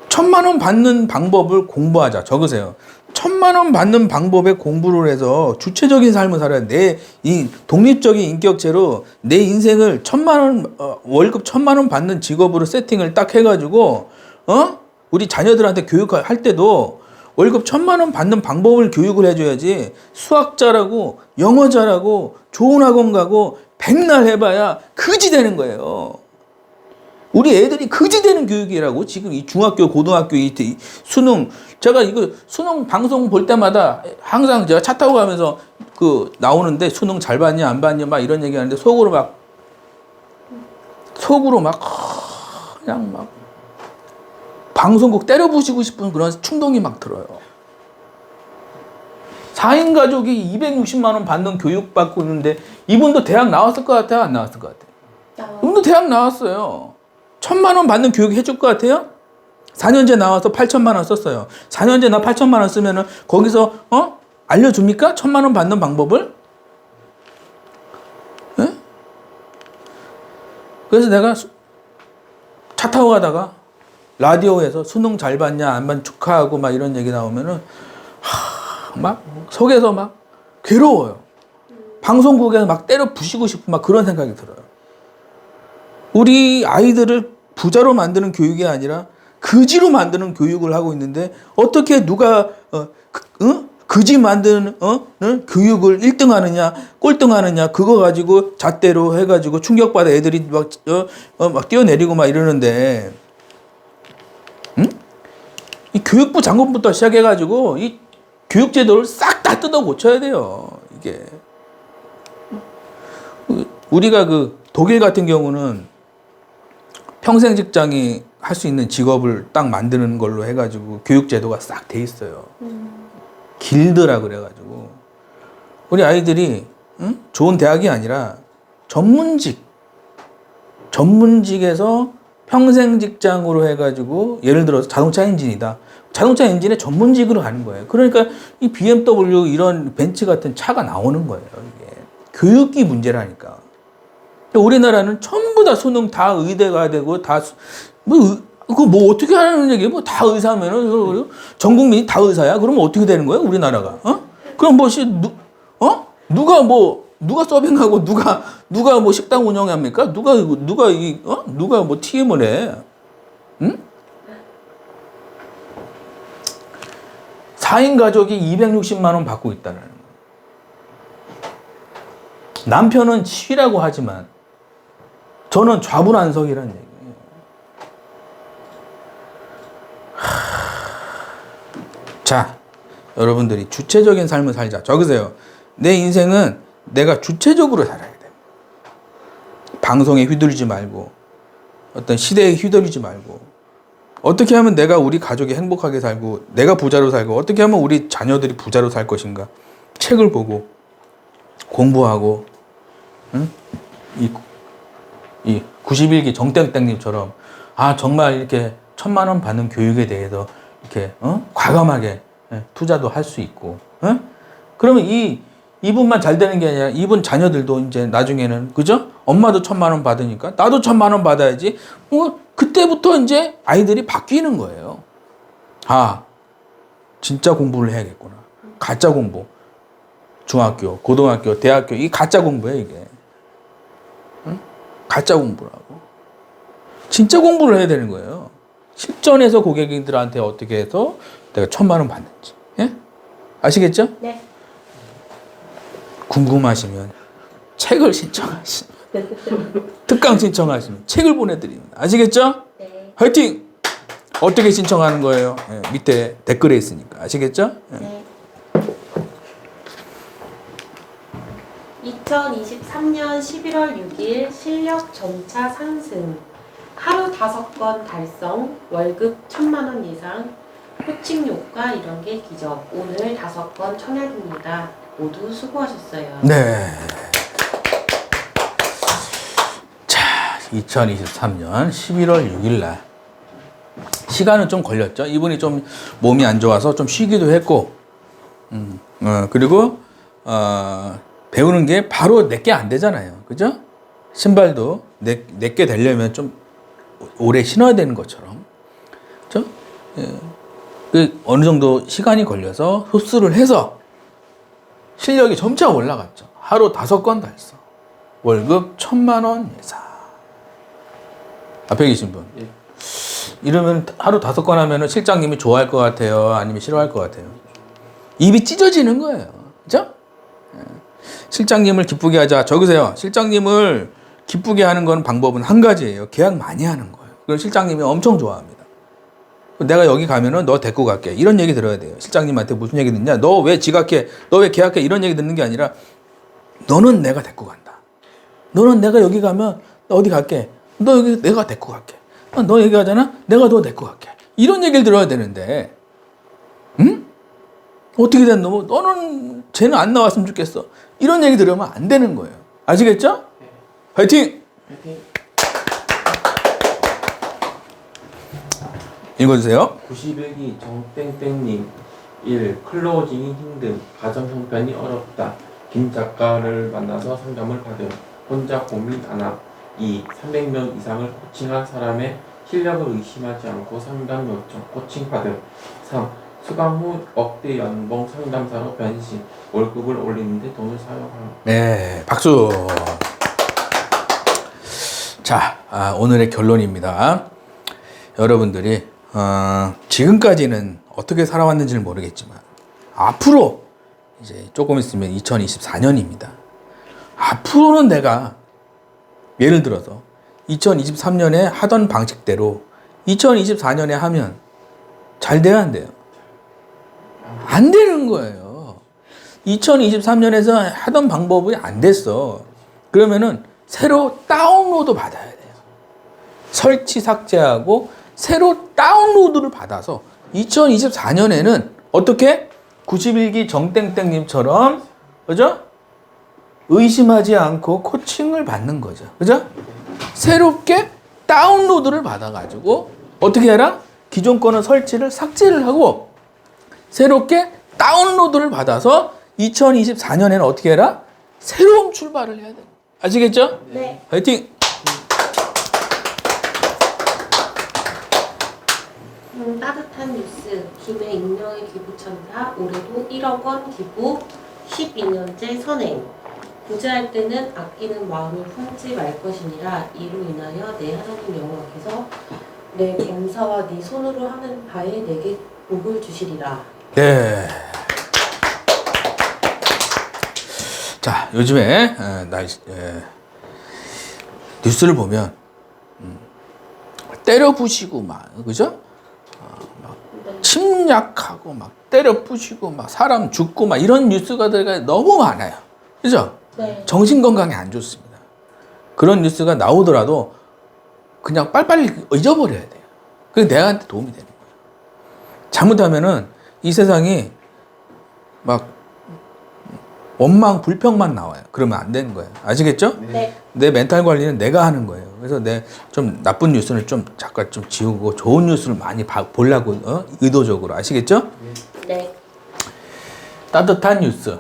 1,000만 원 받는 방법을 공부하자. 적으세요. 1,000만 원 받는 방법에 공부를 해서 주체적인 삶을 살아야 돼. 이 독립적인 인격체로 내 인생을 1,000만 원 월급 1,000만 원 받는 직업으로 세팅을 딱 해가지고 우리 자녀들한테 교육할 때도 월급 1,000만 원 받는 방법을 교육을 해줘야지. 수학 잘하고 영어 잘하고 좋은 학원 가고 백날 해봐야 그지 되는 거예요. 우리 애들이 그지 되는 교육이라고. 지금 이 중학교, 고등학교 이 수능, 제가 이거 수능 방송 볼 때마다 항상 제가 차 타고 가면서 그 나오는데 수능 잘 봤냐 안 봤냐 막 이런 얘기 하는데 속으로 막 그냥 막 방송국 때려 부시고 싶은 그런 충동이 막 들어요. 4인 가족이 260만 원 받는 교육 받고 있는데 이분도 대학 나왔을 것 같아요? 안 나왔을 것 같아요? 이분도 대학 나왔어요. 1,000만 원 받는 교육 해줄 것 같아요? 4년제 나와서 8천만 원 썼어요. 4년제 나 8천만 원 쓰면은 거기서 알려줍니까? 1,000만 원 받는 방법을? 예? 그래서 내가 차 타고 가다가 라디오에서 수능 잘 봤냐 안 봤냐 축하하고 막 이런 얘기 나오면은 막 속에서 막 괴로워요. 방송국에서 막 때려 부시고 싶은 막 그런 생각이 들어요. 우리 아이들을 부자로 만드는 교육이 아니라 그지로 만드는 교육을 하고 있는데 어떻게 누가 그지 만드는 교육을 1등 하느냐 꼴등 하느냐 그거 가지고 잣대로 해가지고 충격받아 애들이 막 뛰어내리고 막 이러는데 이 교육부 장관부터 시작해가지고 이 교육제도를 싹 다 뜯어 고쳐야 돼요. 이게 우리가 그 독일 같은 경우는 평생 직장이 할 수 있는 직업을 딱 만드는 걸로 해가지고 교육제도가 싹 돼 있어요. 길드라 그래가지고 우리 아이들이 좋은 대학이 아니라 전문직에서 평생 직장으로 해가지고 예를 들어서 자동차 엔진이다. 자동차 엔진의 전문직으로 가는 거예요. 그러니까 이 BMW 이런 벤츠 같은 차가 나오는 거예요. 이게 교육이 문제라니까. 우리나라는 전부 다 수능 다 의대 가야 되고 뭐 어떻게 하는 얘기예요? 뭐 다 의사면은 전 국민이 다 의사야? 그러면 어떻게 되는 거예요? 우리나라가? 그럼 누가 서빙하고 누가 뭐 식당 운영합니까? 누가 뭐 TM을 해? 응? 4인 가족이 260만 원 받고 있다는 거예요. 남편은 쉬라고 하지만 저는 좌불안석이라는 얘기예요. 자, 여러분들이 주체적인 삶을 살자. 적으세요. 내 인생은 내가 주체적으로 살아야 돼. 방송에 휘둘리지 말고 어떤 시대에 휘둘리지 말고 어떻게 하면 내가 우리 가족이 행복하게 살고 내가 부자로 살고 어떻게 하면 우리 자녀들이 부자로 살 것인가. 책을 보고 공부하고 이 91기 정땡땡님처럼 정말 이렇게 1,000만 원 받는 교육에 대해서 이렇게 과감하게 투자도 할 수 있고 그러면 이분만 잘 되는 게 아니라 이분 자녀들도 이제 나중에는 그죠? 엄마도 1,000만 원 받으니까 나도 1,000만 원 받아야지. 그때부터 이제 아이들이 바뀌는 거예요. 진짜 공부를 해야겠구나. 가짜 공부. 중학교, 고등학교, 대학교 이 가짜 공부예요 이게. 가짜 공부라고. 진짜 공부를 해야 되는 거예요. 실전에서 고객님들한테 어떻게 해서 내가 1,000만 원 받는지. 예? 아시겠죠? 네. 궁금하시면 책을 신청하시면 특강 신청하시면 책을 보내드립니다. 아시겠죠? 네. 화이팅! 어떻게 신청하는 거예요? 밑에 댓글에 있으니까. 아시겠죠? 네. 2023년 11월 6일 실력 점차 상승, 하루 5건 달성, 월급 1,000만 원 이상, 코칭 효과 이런 게 기적. 오늘 5건 청약입니다. 모두 수고하셨어요. 네. 자, 2023년 11월 6일 날 시간은 좀 걸렸죠. 이분이 좀 몸이 안 좋아서 좀 쉬기도 했고, 그리고 배우는 게 바로 내게 안 되잖아요. 그죠? 신발도 내게 되려면 좀 오래 신어야 되는 것처럼. 그죠? 예. 그 어느 정도 시간이 걸려서 흡수를 해서 실력이 점차 올라갔죠. 하루 5건 달성. 월급 1,000만 원 예상. 앞에 계신 분. 예. 이러면 하루 5건 하면은 실장님이 좋아할 것 같아요? 아니면 싫어할 것 같아요? 입이 찢어지는 거예요. 그죠? 실장님을 기쁘게 하자. 적으세요. 실장님을 기쁘게 하는 건 방법은 한 가지예요. 계약 많이 하는 거예요. 그럼 실장님이 엄청 좋아합니다. 내가 여기 가면은 너 데리고 갈게. 이런 얘기 들어야 돼요. 실장님한테 무슨 얘기 듣냐? 너 왜 지각해? 너 왜 계약해? 이런 얘기 듣는 게 아니라 너는 내가 데리고 간다. 너는 내가 여기 가면 너 어디 갈게? 너 여기 내가 데리고 갈게. 너 여기 가잖아? 내가 너 데리고 갈게. 이런 얘기를 들어야 되는데, 응? 어떻게 된 놈? 너는 쟤는 안 나왔으면 좋겠어. 이런 얘기 들으면 안 되는 거예요. 아시겠죠? 네. 화이팅! 파이팅. 읽어주세요. 91기 정땡땡님 1. 클로징이 힘듦. 가정 형편이 어렵다. 김 작가를 만나서 상담을 받음. 혼자 고민 안 함. 2. 300명 이상을 코칭한 사람의 실력을 의심하지 않고 상담 요청 코칭 받음. 3. 수강 후 억대 연봉 상담사로 변신. 월급을 올리는데 돈을 사용함. 네, 박수. 자, 오늘의 결론입니다. 여러분들이 지금까지는 어떻게 살아왔는지는 모르겠지만 앞으로 이제 조금 있으면 2024년입니다. 앞으로는 내가 예를 들어서 2023년에 하던 방식대로 2024년에 하면 잘 돼야 안 돼요? 안 되는 거예요. 2023년에서 하던 방법이 안 됐어. 그러면은 새로 다운로드 받아야 돼요. 설치 삭제하고 새로 다운로드를 받아서 2024년에는 어떻게? 91기 정땡땡님처럼, 그죠? 의심하지 않고 코칭을 받는 거죠. 그죠? 새롭게 다운로드를 받아가지고 어떻게 해라? 기존 거는 설치를 삭제를 하고 새롭게 다운로드를 받아서 2024년에는 어떻게 해라? 새로운 출발을 해야 돼요. 아시겠죠? 네. 화이팅! 따뜻한 뉴스. 김해 익명의 기부천사. 올해도 1억 원 기부. 12년째 선행. 구제할 때는 아끼는 마음이 품지 말 것이니라. 이로 인하여 내 하나님 여호와께서 내 겸사와 네 손으로 하는 바에 내게 복을 주시리라. 네. 자, 요즘에 뉴스를 보면 때려 부시고 막, 그죠? 막 침략하고 막 때려 부시고 막 사람 죽고 막 이런 뉴스가 너무 많아요. 그죠? 네. 정신 건강에 안 좋습니다. 그런 뉴스가 나오더라도 그냥 빨리빨리 잊어버려야 돼요. 그게 내한테 도움이 되는 거예요. 잘못하면은 이 세상이 막 원망, 불평만 나와요. 그러면 안 되는 거예요. 아시겠죠? 네. 내 멘탈 관리는 내가 하는 거예요. 그래서 내 좀 나쁜 뉴스는 좀 잠깐 좀 지우고 좋은 뉴스를 많이 보려고 의도적으로. 아시겠죠? 네. 따뜻한 뉴스.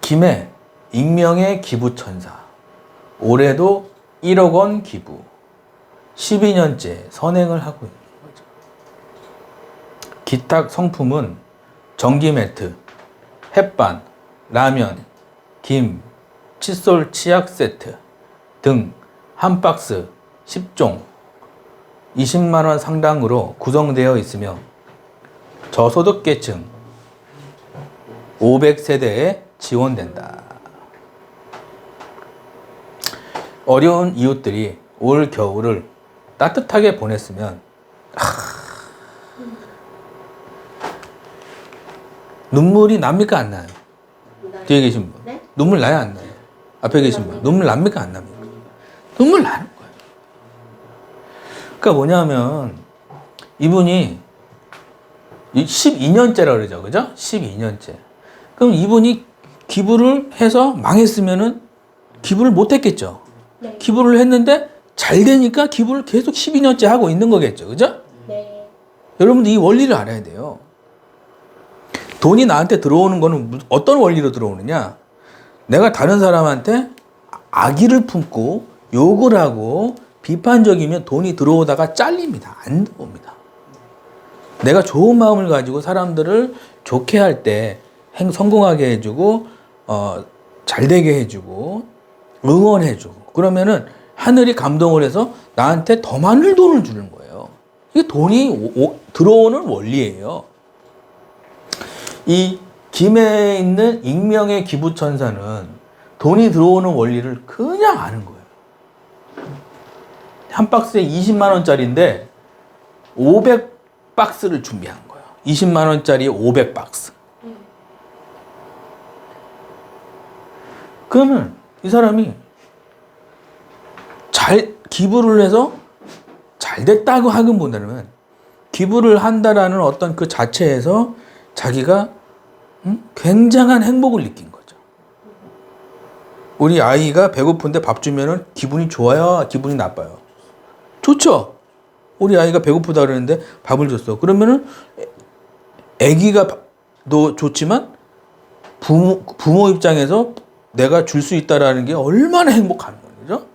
김해 익명의 기부천사. 올해도 1억 원 기부. 12년째 선행을 하고 있는 거죠. 기탁 성품은 전기 매트, 햇반, 라면, 김, 칫솔 치약 세트 등 한 박스 10종 20만 원 상당으로 구성되어 있으며 저소득계층 500세대에 지원된다. 어려운 이웃들이 올 겨울을 따뜻하게 보냈으면 눈물이 납니까 안 나요? 뒤에 계신 분. 네? 눈물 나요 안 나요? 앞에 계신 분. 눈물 납니까 안 납니까? 눈물 나는 거예요. 그러니까 뭐냐면 이분이 12년째라 그러죠. 그죠? 12년째. 그럼 이분이 기부를 해서 망했으면은 기부를 못 했겠죠. 네. 기부를 했는데 잘 되니까 기부를 계속 12년째 하고 있는 거겠죠. 그죠? 네. 여러분들 이 원리를 알아야 돼요. 돈이 나한테 들어오는 거는 어떤 원리로 들어오느냐? 내가 다른 사람한테 악의를 품고 욕을 하고 비판적이면 돈이 들어오다가 잘립니다. 안 들어옵니다. 내가 좋은 마음을 가지고 사람들을 좋게 할 때 성공하게 해주고 잘 되게 해주고 응원해주고 그러면은 하늘이 감동을 해서 나한테 더 많은 돈을 주는 거예요. 이게 돈이 들어오는 원리예요. 이 김해에 있는 익명의 기부천사는 돈이 들어오는 원리를 그냥 아는 거예요. 한 박스에 20만 원짜리인데 500박스를 준비한 거예요. 20만 원짜리 500박스. 그러면 이 사람이 잘 기부를 해서 잘 됐다고 하기보다는 기부를 한다라는 어떤 그 자체에서 자기가 굉장한 행복을 느낀 거죠. 우리 아이가 배고픈데 밥 주면은 기분이 좋아요? 기분이 나빠요? 좋죠? 우리 아이가 배고프다 그러는데 밥을 줬어. 그러면은 아기가 도 좋지만 부모 입장에서 내가 줄 수 있다라는 게 얼마나 행복한 거죠?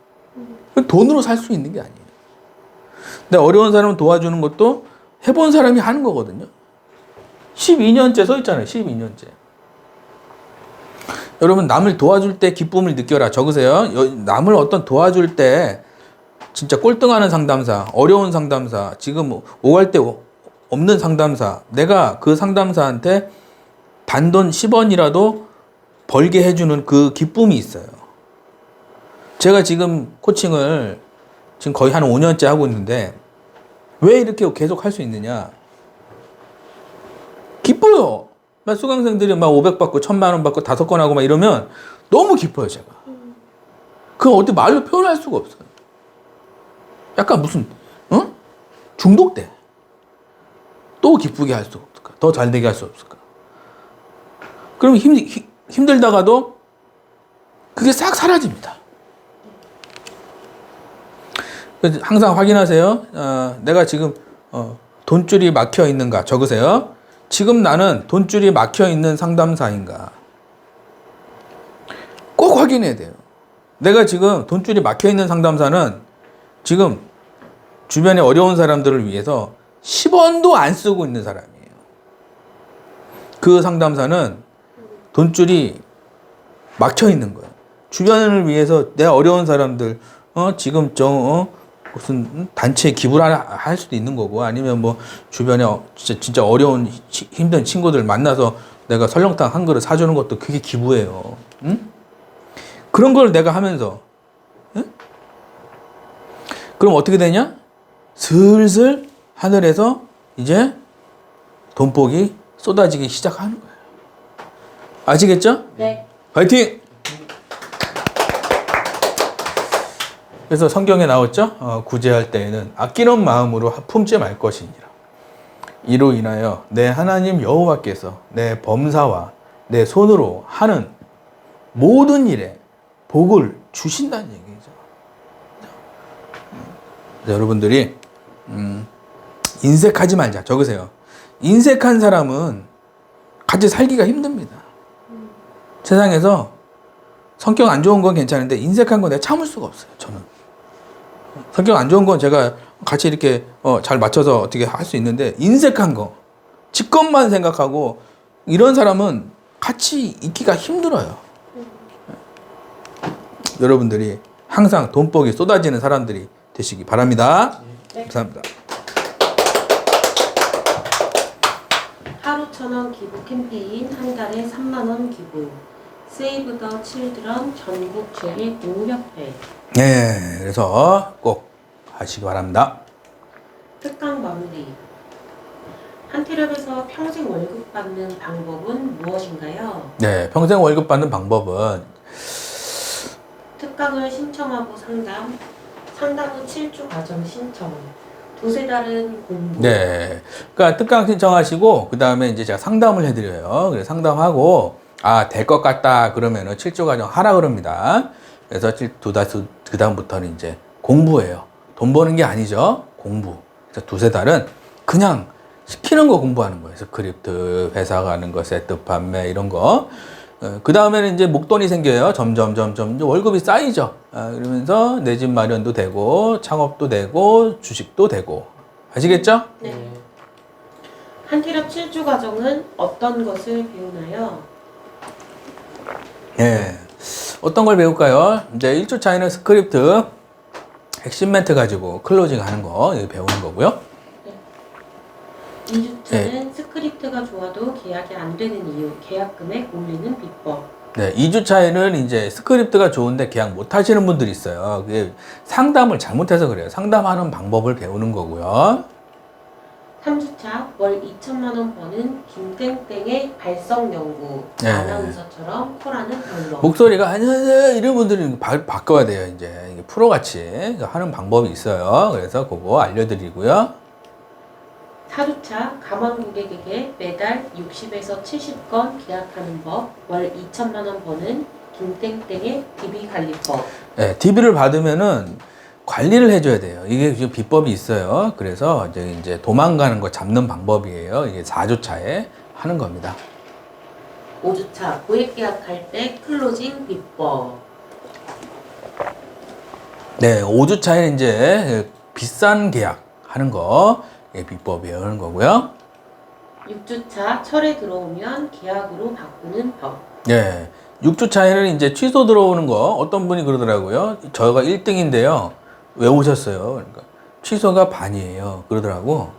돈으로 살 수 있는 게 아니에요. 근데 어려운 사람을 도와주는 것도 해본 사람이 하는 거거든요. 12년째 서 있잖아요. 12년째. 여러분 남을 도와줄 때 기쁨을 느껴라. 적으세요. 남을 어떤 도와줄 때 진짜 꼴등하는 상담사, 어려운 상담사, 지금 오갈 데 없는 상담사, 내가 그 상담사한테 단돈 10원이라도 벌게 해주는 그 기쁨이 있어요. 제가 지금 코칭을 지금 거의 한 5년째 하고 있는데 왜 이렇게 계속 할 수 있느냐? 기뻐요. 막 수강생들이 막 500 받고 1000만 원 받고 5건 하고 막 이러면 너무 기뻐요, 제가. 그건 어떻게 말로 표현할 수가 없어요. 약간 무슨 중독돼. 또 기쁘게 할 수 없을까? 더 잘 되게 할 수 없을까? 그럼 힘들다가도 그게 싹 사라집니다. 그래서 항상 확인하세요. 내가 지금 돈줄이 막혀 있는가 적으세요. 지금 나는 돈줄이 막혀 있는 상담사인가? 꼭 확인해야 돼요. 내가 지금 돈줄이 막혀 있는 상담사는 지금 주변에 어려운 사람들을 위해서 10원도 안 쓰고 있는 사람이에요. 그 상담사는 돈줄이 막혀 있는 거예요. 주변을 위해서 내 어려운 사람들, 지금 무슨 단체에 기부를 할 수도 있는 거고, 아니면 뭐 주변에 진짜 어려운 힘든 친구들 만나서 내가 설렁탕 한 그릇 사주는 것도 그게 기부예요. 응? 그런 걸 내가 하면서, 응? 그럼 어떻게 되냐? 슬슬 하늘에서 이제 돈복이 쏟아지기 시작하는 거예요. 아시겠죠? 네. 화이팅! 그래서 성경에 나왔죠? 구제할 때에는 아끼는 마음으로 품지 말 것이니라. 이로 인하여 내 하나님 여호와께서 내 범사와 내 손으로 하는 모든 일에 복을 주신다는 얘기죠. 여러분들이 인색하지 말자. 적으세요. 인색한 사람은 같이 살기가 힘듭니다. 세상에서 성격 안 좋은 건 괜찮은데 인색한 건 내가 참을 수가 없어요. 저는 성격 안 좋은 건 제가 같이 이렇게 잘 맞춰서 어떻게 할 수 있는데, 인색한 거, 지 것만 생각하고 이런 사람은 같이 있기가 힘들어요. 여러분들이 항상 돈복이 쏟아지는 사람들이 되시기 바랍니다. 네. 감사합니다. 하루 1,000원 기부 캠페인, 한 달에 3만원 기부. 세이브 더 칠드런 전국 제1공유협회. 네, 그래서 꼭 하시기 바랍니다. 특강 마무리. 한테랩에서 평생 월급 받는 방법은 무엇인가요? 네, 평생 월급 받는 방법은 특강을 신청하고 상담 후 7주 과정 신청, 두세 달은 공부. 네, 그러니까 특강 신청하시고 그 다음에 이제 제가 상담을 해드려요. 그래서 상담하고 될 것 같다 그러면은 7주 과정 하라 그럽니다. 그래서 그 다음부터는 이제 공부예요. 돈 버는 게 아니죠. 공부. 그래서 두세 달은 그냥 시키는 거 공부하는 거예요. 스크립트, 회사 가는 거, 세트 판매 이런 거. 그 다음에는 이제 목돈이 생겨요. 점점 이제 월급이 쌓이죠. 그러면서 내 집 마련도 되고 창업도 되고 주식도 되고. 아시겠죠? 네. 한티럽 7주 과정은 어떤 것을 배우나요? 예. 어떤 걸 배울까요? 이제 1주 차이는 스크립트, 핵심 멘트 가지고 클로징 하는 거 이거 배우는 거고요. 2주차는 스크립트가 좋아도 계약이 안 되는 이유, 계약 금액 올리는 비법. 네, 2주 차에는 이제 스크립트가 좋은데 계약 못 하시는 분들이 있어요. 그게 상담을 잘못해서 그래요. 상담하는 방법을 배우는 거고요. 3주차 월 2천만 원 버는 김땡땡의 발성 연구. 네. 아나운서처럼 콜하는 방법. 목소리가 안녕하세요 이런 분들은 바꿔야 돼요. 이제 이게 프로같이 하는 방법이 있어요. 그래서 그거 알려드리고요. 4주차 가만 고객에게 매달 60에서 70건 계약하는 법. 월 2천만 원 버는 김땡땡의 DB 관리법. 네, DB를 받으면은 관리를 해줘야 돼요. 이게 지금 비법이 있어요. 그래서 이제 도망가는 거 잡는 방법이에요. 이게 4주 차에 하는 겁니다. 5주차 고액 계약할 때 클로징 비법. 네, 5주 차에는 이제 비싼 계약 하는 거 비법이에요. 하는 거고요. 6주차 철에 들어오면 계약으로 바꾸는 법. 네, 6주 차에는 이제 취소 들어오는 거 어떤 분이 그러더라고요. 저희가 1등인데요. 왜 오셨어요? 그러니까 취소가 반이에요. 그러더라고.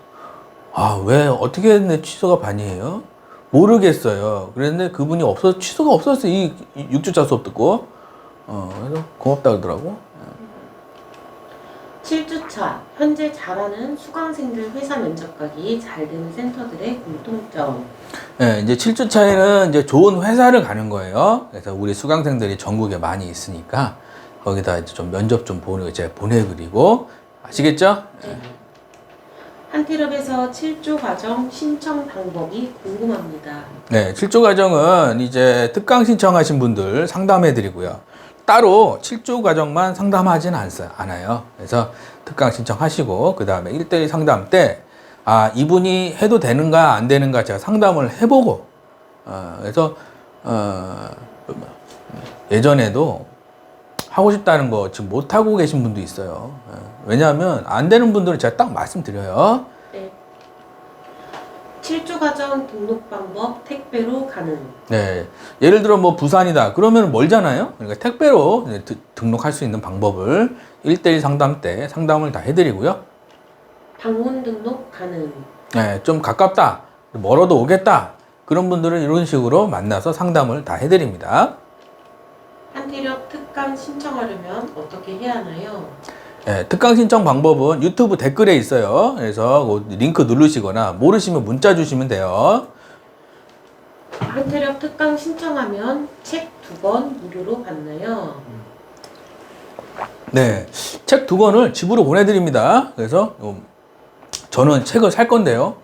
아, 왜 어떻게 했는데 취소가 반이에요? 모르겠어요. 그랬는데 그분이 취소가 없었어요. 이 6주차 수업 듣고. 그래서 고맙다 그러더라고. 7주차 현재 잘하는 수강생들 회사 면접 가기 잘 되는 센터들의 공통점. 네, 이제 7주 차에는 이제 좋은 회사를 가는 거예요. 그래서 우리 수강생들이 전국에 많이 있으니까 거기다 이제 좀 면접 좀 제가 보내드리고. 아시겠죠? 네. 한티럽에서 7조 과정 신청 방법이 궁금합니다. 네, 7조 과정은 이제 특강 신청하신 분들 상담해 드리고요. 따로 7조 과정만 상담하진 않아요. 그래서 특강 신청하시고 그 다음에 1대1 상담 때 이분이 해도 되는가 안 되는가 제가 상담을 해보고 그래서 예전에도 하고 싶다는 거 지금 못하고 계신 분도 있어요. 왜냐하면 안 되는 분들은 제가 딱 말씀드려요. 네. 7조 과정 등록 방법 택배로 가능. 네. 예를 들어 뭐 부산이다. 그러면 멀잖아요. 그러니까 택배로 등록할 수 있는 방법을 1대1 상담 때 상담을 다 해드리고요. 방문 등록 가능. 네. 좀 가깝다. 멀어도 오겠다. 그런 분들은 이런 식으로 만나서 상담을 다 해드립니다. 한티럽 특강 신청하려면 어떻게 해야 하나요? 네, 특강 신청 방법은 유튜브 댓글에 있어요. 그래서 그 링크 누르시거나 모르시면 문자 주시면 돼요. 한티럽 특강 신청하면 책 2권 무료로 받나요? 네, 책 2권을 집으로 보내드립니다. 그래서 저는 책을 살 건데요.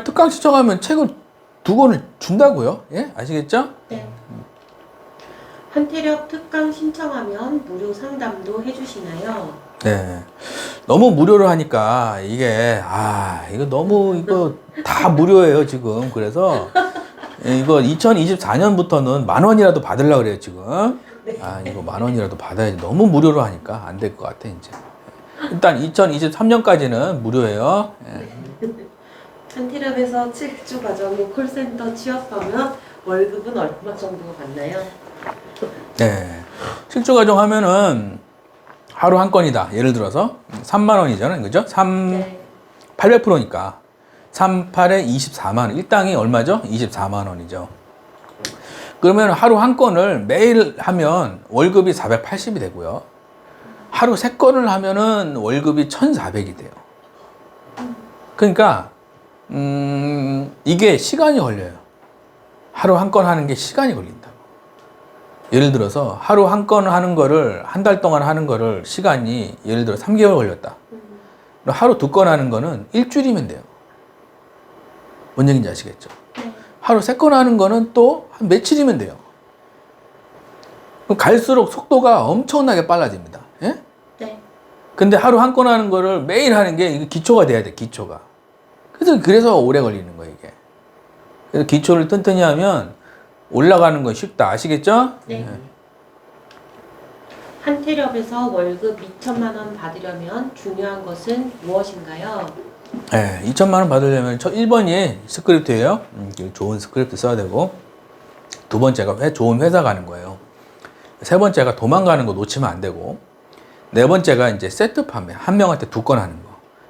특강 신청하면 책을 2권을 준다고요? 예, 아시겠죠? 네. 한티럽 특강 신청하면 무료 상담도 해주시나요? 네, 너무 무료로 하니까 이게 이거 다 무료예요 지금. 그래서 이거 2024년부터는 10,000원이라도 받으려고 그래요 지금. 이거 10,000원이라도 받아야지. 너무 무료로 하니까 안 될 것 같아 이제. 일단 2023년까지는 무료예요. 한티럽에서 7주 과정의 콜센터 취업하면 월급은 얼마 정도 받나요? 네, 7주 과정 하면은 하루 한 건이다. 예를 들어서 3만 원이잖아요, 그죠? 네. 800%니까 38에 24만 원. 일당이 얼마죠? 24만 원이죠. 그러면 하루 한 건을 매일 하면 월급이 480이 되고요. 하루 3건을 하면은 월급이 1,400이 돼요. 그러니까 이게 시간이 걸려요. 하루 한 건 하는 게 시간이 걸린다. 예를 들어서 하루 한 건 하는 거를 한 달 동안 하는 거를 시간이 예를 들어 3개월 걸렸다. 하루 2건 하는 거는 일주일이면 돼요. 뭔 얘기인지 아시겠죠? 네. 하루 3건 하는 거는 또 한 며칠이면 돼요. 그럼 갈수록 속도가 엄청나게 빨라집니다. 예? 네. 근데 하루 한 건 하는 거를 매일 하는 게 이게 기초가 돼야 돼, 기초가. 그래서 오래 걸리는 거예요, 이게. 그래서 기초를 튼튼히 하면 올라가는 건 쉽다. 아시겠죠? 네. 한태렵에서 월급 2천만 원 받으려면 중요한 것은 무엇인가요? 네, 2천만 원 받으려면 1번이 스크립트예요. 좋은 스크립트 써야 되고, 두 번째가 좋은 회사 가는 거예요. 세 번째가 도망가는 거 놓치면 안 되고, 네 번째가 이제 세트 판매, 한 명한테 2건 하는 거.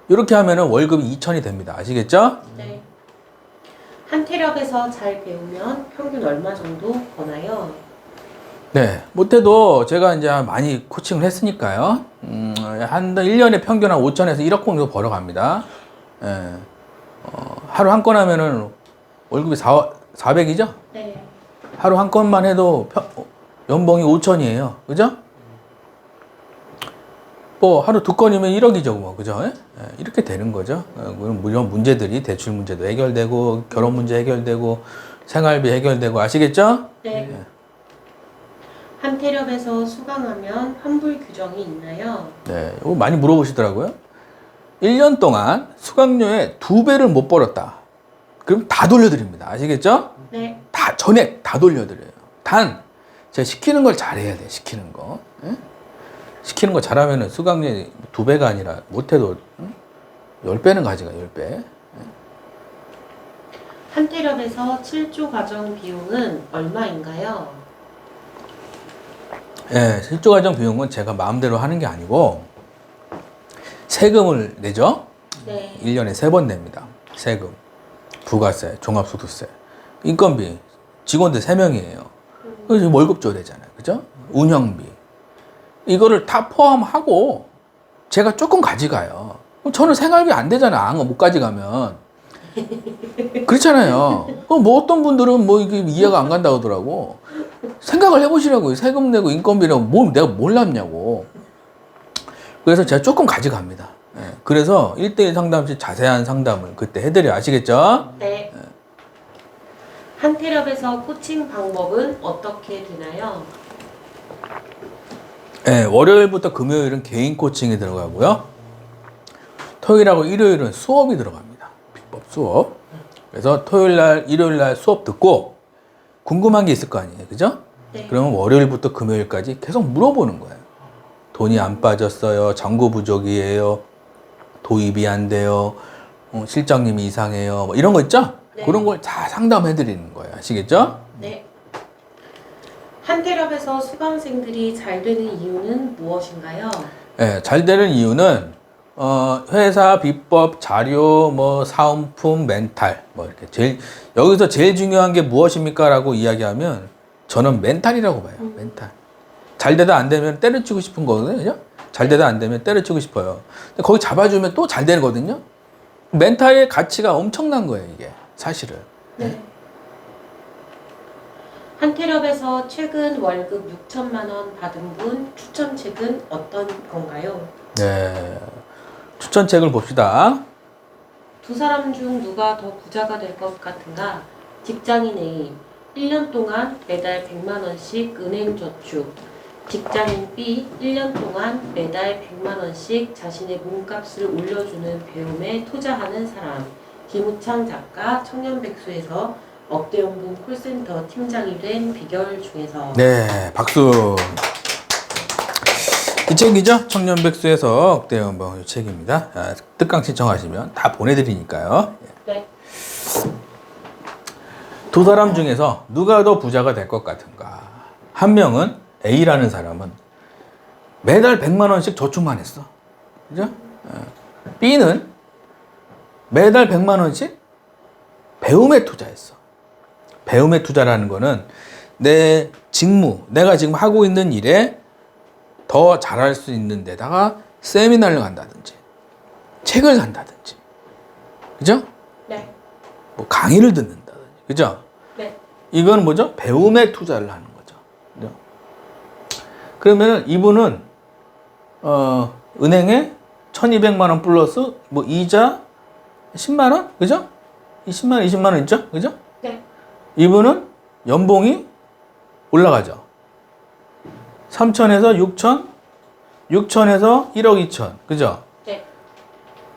이렇게 하면은 월급이 2천이 됩니다. 아시겠죠? 네. 한태렵에서 잘 배우면 평균 얼마 정도 버나요? 네, 못해도 제가 이제 많이 코칭을 했으니까요. 한 1년에 평균 한 5천에서 1억 정도 벌어갑니다. 예. 하루 한 건 하면은 월급이 400이죠? 네. 하루 한 건만 해도 연봉이 5천이에요. 그죠? 뭐 하루 2건이면 1억이죠, 뭐. 그죠? 예? 이렇게 되는 거죠. 물론 문제들이 대출 문제도 해결되고 결혼 문제 해결되고 생활비 해결되고 아시겠죠? 네. 한태렵에서 수강하면 환불 규정이 있나요? 네, 이거 많이 물어보시더라고요. 1년 동안 수강료의 2배를 못 벌었다. 그럼 다 돌려드립니다. 아시겠죠? 네. 다, 전액 다 돌려드려요. 단, 제가 시키는 걸 잘해야 돼, 시키는 거. 예? 시키는 거 잘하면 수강료 2배가 아니라 못해도 10배는 가져가, 10배. 한태렵에서 7조 과정 비용은 얼마인가요? 예, 실조과정 비용은 제가 마음대로 하는 게 아니고 세금을 내죠. 네. 1년에 3번 냅니다. 세금, 부가세, 종합소득세, 인건비, 직원들 3명이에요. 그래서 월급 줘야 되잖아요. 그죠? 운영비. 이거를 다 포함하고 제가 조금 가져가요. 그럼 저는 생활비 안 되잖아. 못 가져가면. 그렇잖아요. 그럼 뭐 어떤 분들은 뭐 이게 이해가 안 간다고 하더라고. 생각을 해보시라고요. 세금 내고 인건비 내고 내가 뭘 남냐고. 그래서 제가 조금 가져갑니다. 예. 그래서 1대1 상담 시 자세한 상담을 그때 해드려요. 아시겠죠? 네. 한태렵에서 코칭 방법은 어떻게 되나요? 예, 월요일부터 금요일은 개인 코칭이 들어가고요. 토요일하고 일요일은 수업이 들어갑니다. 비법 수업. 그래서 토요일날, 일요일날 수업 듣고 궁금한 게 있을 거 아니에요. 그죠? 네. 그러면 월요일부터 금요일까지 계속 물어보는 거예요. 돈이 안 빠졌어요. 잔고 부족이에요. 도입이 안 돼요. 실장님이 이상해요. 뭐 이런 거 있죠? 네. 그런 걸 다 상담해 드리는 거예요. 아시겠죠? 네. 한태렵에서 수강생들이 잘 되는 이유는 무엇인가요? 네, 잘 되는 이유는 회사 비법, 자료, 뭐 사은품, 멘탈, 뭐 이렇게 여기서 제일 중요한 게 무엇입니까라고 이야기하면 저는 멘탈이라고 봐요. 멘탈. 잘 되다 안 되면 때려치고 싶은 거거든요. 그죠? 잘 되다 안 되면 때려치고 싶어요. 근데 거기 잡아주면 또 잘 되거든요. 멘탈의 가치가 엄청난 거예요, 이게 사실은. 네. 한태렵에서 최근 월급 6천만 원 받은 분 추천책은 어떤 건가요? 네. 추천책을 봅시다. 두 사람 중 누가 더 부자가 될 것 같은가? 직장인 A 1년 동안 매달 100만 원씩 은행 저축. 직장인 B 1년 동안 매달 100만 원씩 자신의 몸값을 올려주는 배움에 투자하는 사람. 김우창 작가 청년백수에서 억대연봉 콜센터 팀장이 된 비결 중에서. 네, 박수. 이 책이죠? 청년백수에서 억대연봉 이 책입니다. 특강 신청하시면 다 보내드리니까요. 네. 두 사람 중에서 누가 더 부자가 될 것 같은가? 한 명은 A라는 사람은 매달 100만 원씩 저축만 했어. 그죠? B는 매달 100만 원씩 배움에 투자했어. 배움에 투자라는 거는 내 직무, 내가 지금 하고 있는 일에 더 잘할 수 있는 데다가 세미나를 간다든지 책을 산다든지 그죠? 네. 뭐 강의를 듣는다든지 그죠? 네. 이건 뭐죠? 배움에 투자를 하는 거죠. 그죠? 그러면 이분은 은행에 1200만 원 플러스 뭐 이자 10만 원? 그죠? 10만 원, 20만 원 있죠? 그죠? 네. 이분은 연봉이 올라가죠. 3천에서 6천, 6천에서 1억 2천. 그죠? 네.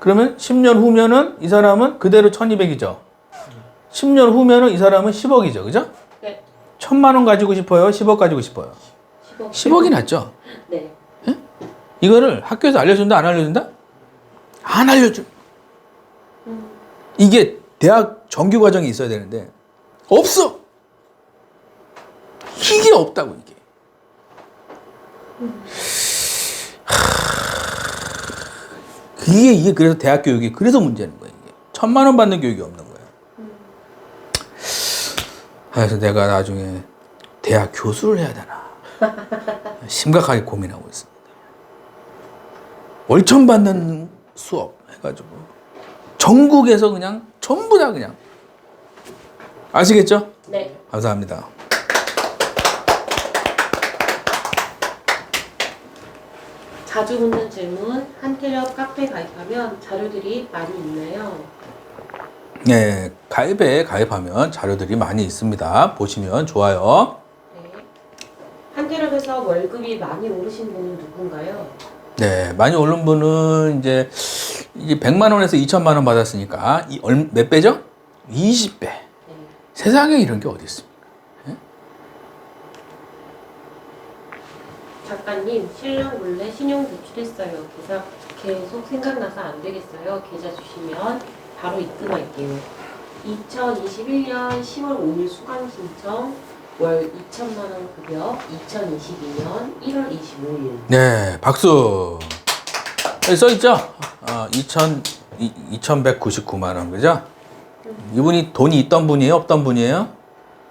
그러면 10년 후면은 이 사람은 그대로 1200이죠. 10년 후면은 이 사람은 10억이죠. 그죠? 네. 1000만 원 가지고 싶어요? 10억 가지고 싶어요? 10억. 10억이 낫죠? 네. 이거를 학교에서 알려준다? 안 알려준다? 안 알려줘. 이게 대학 정규 과정이 있어야 되는데 없어. 이게 없다고 이게. 이게 그래서 대학 교육이 그래서 문제는 거예요. 이게 1000만 원 받는 교육이 없는 거예요. 그래서 내가 나중에 대학 교수를 해야 되나 심각하게 고민하고 있습니다. 월천 받는 수업 해가지고 전국에서 그냥 전부 다 그냥 아시겠죠? 네. 감사합니다. 자주 묻는 질문. 한태력 카페 가입하면 자료들이 많이 있나요? 네, 가입에 가입하면 자료들이 많이 있습니다. 보시면 좋아요. 네. 한태력에서 월급이 많이 오르신 분은 누군가요? 네, 많이 오른 분은 이제 100만 원에서 2천만 원 받았으니까 몇 배죠? 20배. 네. 세상에 이런 게 어디 있습니까? 작가님, 신랑 몰래 신용 대출했어요. 계좌 계속 생각나서 안 되겠어요. 계좌 주시면 바로 입금할게요. 2021년 10월 5일 수강 신청, 월 2천만 원 급여, 2022년 1월 25일. 네, 박수. 여기 써있죠? 2,199만 원, 그죠? 이분이 돈이 있던 분이에요? 없던 분이에요?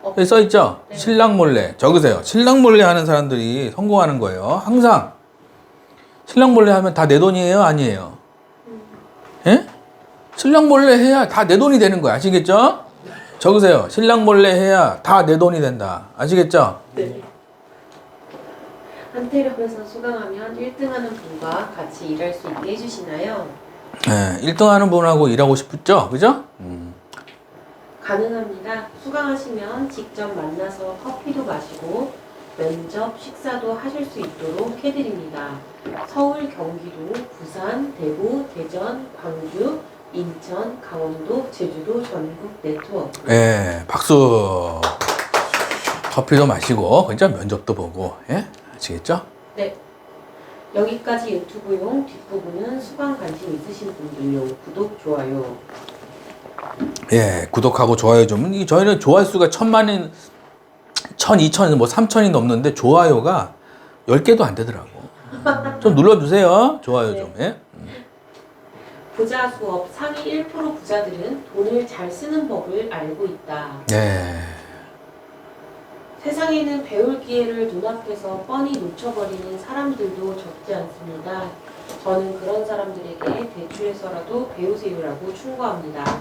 여기 써있죠? 네. 신랑 몰래. 적으세요. 신랑 몰래 하는 사람들이 성공하는 거예요. 항상. 신랑 몰래 하면 다 내 돈이에요? 아니에요? 예? 신랑 몰래 해야 다 내 돈이 되는 거야. 아시겠죠? 적으세요. 신랑 몰래 해야 다 내 돈이 된다. 아시겠죠? 네. 한태력에서 수강하면 1등하는 분과 같이 일할 수 있게 해주시나요? 네, 1등 하는 분하고 일하고 싶죠? 그죠? 가능합니다. 수강하시면 직접 만나서 커피도 마시고 면접, 식사도 하실 수 있도록 해드립니다. 서울, 경기도, 부산, 대구, 대전, 광주, 인천, 강원도, 제주도 전국 네트워크. 예, 박수. 커피도 마시고, 그죠? 면접도 보고, 예? 아시겠죠? 네. 여기까지 유튜브용, 뒷부분은 수강 관심 있으신 분들용 구독, 좋아요. 예, 구독하고 좋아요 좀. 저희는 조회수가 1000만이, 1000, 2000, 뭐 3000이 넘는데 좋아요가 10개도 안 되더라고. 좀 눌러주세요. 좋아요 좀, 예? 부자 수업 상위 1% 부자들은 돈을 잘 쓰는 법을 알고 있다. 예. 세상에는 배울 기회를 눈앞에서 뻔히 놓쳐버리는 사람들도 적지 않습니다. 저는 그런 사람들에게 대출해서라도 배우세요라고 충고합니다.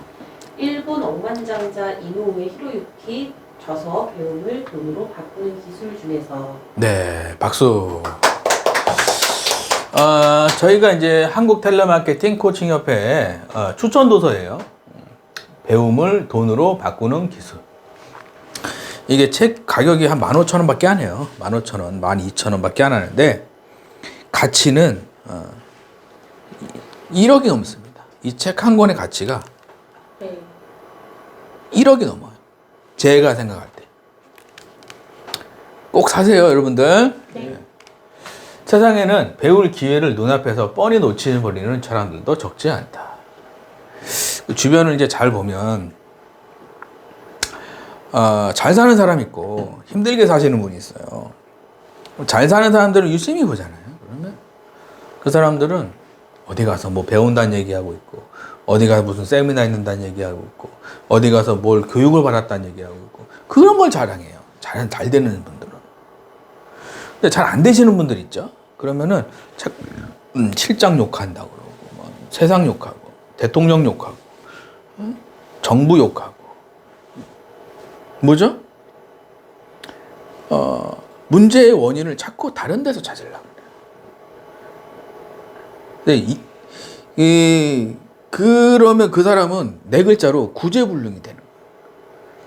일본 억만장자 이노우에 히로유키 져서 배움을 돈으로 바꾸는 기술 중에서. 네, 박수. 저희가 이제 한국 텔레마케팅 코칭협회 추천 도서예요. 배움을 돈으로 바꾸는 기술. 이게 책 가격이 한 15,000원 밖에 안 해요. 15,000원, 12,000원 밖에 안 하는데 가치는 1억이 넘습니다. 이 책 한 권의 가치가 네. 1억이 넘어요. 제가 생각할 때. 꼭 사세요, 여러분들. 네. 세상에는 배울 기회를 눈앞에서 뻔히 놓치버리는 사람들도 적지 않다. 주변을 이제 잘 보면 잘 사는 사람 있고 힘들게 사시는 분이 있어요. 잘 사는 사람들은 유심히 보잖아요. 그러면 그 사람들은 어디 가서 뭐 배운다는 얘기하고 있고, 어디 가서 무슨 세미나 있는다는 얘기하고 있고, 어디 가서 뭘 교육을 받았다는 얘기하고 있고, 그런 걸 자랑해요. 잘 되는 분들은. 근데 잘 안 되시는 분들 있죠. 그러면은 실장 욕한다고 그러고, 뭐 세상 욕하고, 대통령 욕하고, 정부 욕하고. 뭐죠? 문제의 원인을 자꾸 다른 데서 찾으려고 그래요. 근데 그러면 그 사람은 네 글자로 구제불능이 되는 거예요.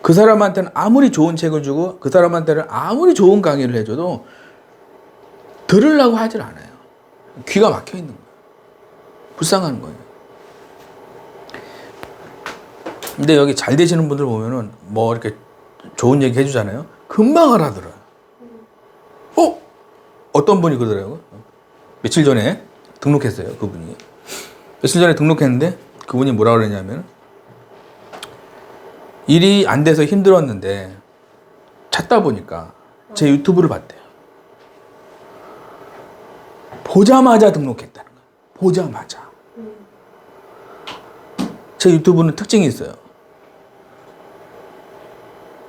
그 사람한테는 아무리 좋은 책을 주고 그 사람한테는 아무리 좋은 강의를 해줘도 들으려고 하질 않아요. 귀가 막혀 있는 거예요. 불쌍한 거예요. 근데 여기 잘 되시는 분들 보면은 뭐 이렇게 좋은 얘기 해주잖아요. 금방 알아들어요. 어떤 분이 그러더라고요. 며칠 전에 등록했어요. 그분이. 며칠 전에 등록했는데 그분이 뭐라 그러냐면 일이 안 돼서 힘들었는데 찾다 보니까 제 유튜브를 봤대요. 보자마자 등록했다는 거예요. 보자마자. 제 유튜브는 특징이 있어요.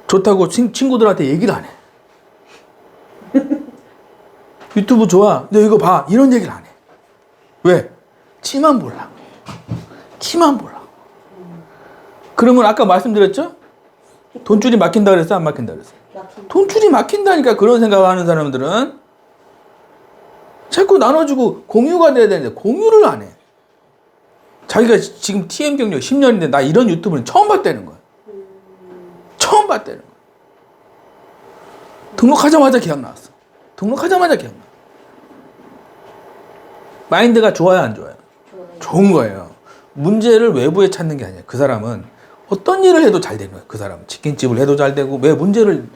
좋다고 친구들한테 얘기를 안 해. 유튜브 좋아. 너 이거 봐. 이런 얘기를 안 해. 왜? 치만 보려고. 치만 보려고. 그러면 아까 말씀드렸죠? 돈줄이 막힌다 그랬어? 안 막힌다 그랬어? 돈줄이 막힌다니까. 그런 생각하는 사람들은 자꾸 나눠주고 공유가 돼야 되는데 공유를 안 해. 자기가 지금 TM 경력 10년인데 나 이런 유튜브는 처음 봤다는 거야. 처음 봤다는 거야. 등록하자마자 계약 나왔어. 등록하자마자 계약 나왔어. 마인드가 좋아요, 안 좋아요? 좋은 거예요. 문제를 외부에 찾는 게 아니야. 그 사람은 어떤 일을 해도 잘 되는 거야. 그 사람은 치킨집을 해도 잘 되고 왜 문제를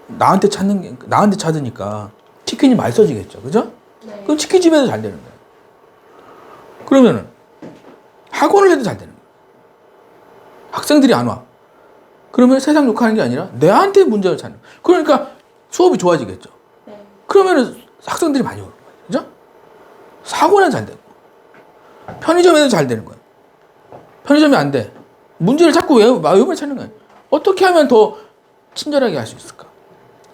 나한테 찾으니까 치킨이 맛있어지겠죠, 그죠? 네. 그럼 치킨집에도 잘 되는 거야. 그러면은 학원을 해도 잘 되는 거야. 학생들이 안 와. 그러면 세상 욕하는 게 아니라 내한테 문제를 찾는 거야. 그러니까 수업이 좋아지겠죠. 네. 그러면은 학생들이 많이 오는 거예요. 그죠? 학원에도 잘 되고 편의점에도 잘 되는 거예요. 편의점이 안 돼. 문제를 자꾸 외부에 찾는 거예요. 어떻게 하면 더 친절하게 할 수 있을까?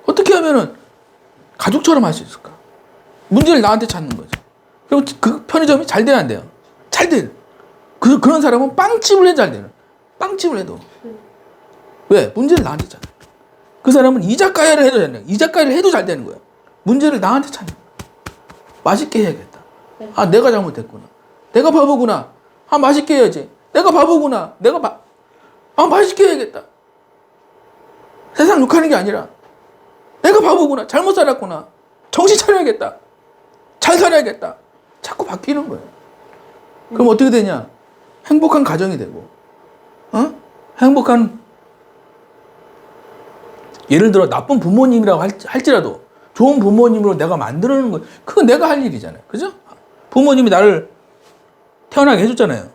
어떻게 하면은 가족처럼 할 수 있을까? 문제를 나한테 찾는 거죠. 그리고 그 편의점이 잘 돼야 안 돼요. 잘 돼. 그런 사람은 빵집을 해도 잘 되는. 빵집을 해도. 왜? 문제를 나한테 찾는. 그 사람은 이자카야를 해도 잘 되는. 이자카야를 해도 잘 되는 거예요. 문제를 나한테 찾는. 맛있게 해야겠다. 아, 내가 잘못했구나. 내가 바보구나. 아, 맛있게 해야지. 내가 바보구나. 맛있게 해야겠다. 세상 욕하는 게 아니라 내가 바보구나. 잘못 살았구나. 정신 차려야겠다. 잘 살아야겠다. 자꾸 바뀌는 거예요. 그럼 어떻게 되냐? 행복한 가정이 되고, 행복한, 예를 들어 나쁜 부모님이라고 할지라도 좋은 부모님으로 내가 만드는 거예요. 그건 내가 할 일이잖아요. 그죠? 부모님이 나를 태어나게 해줬잖아요.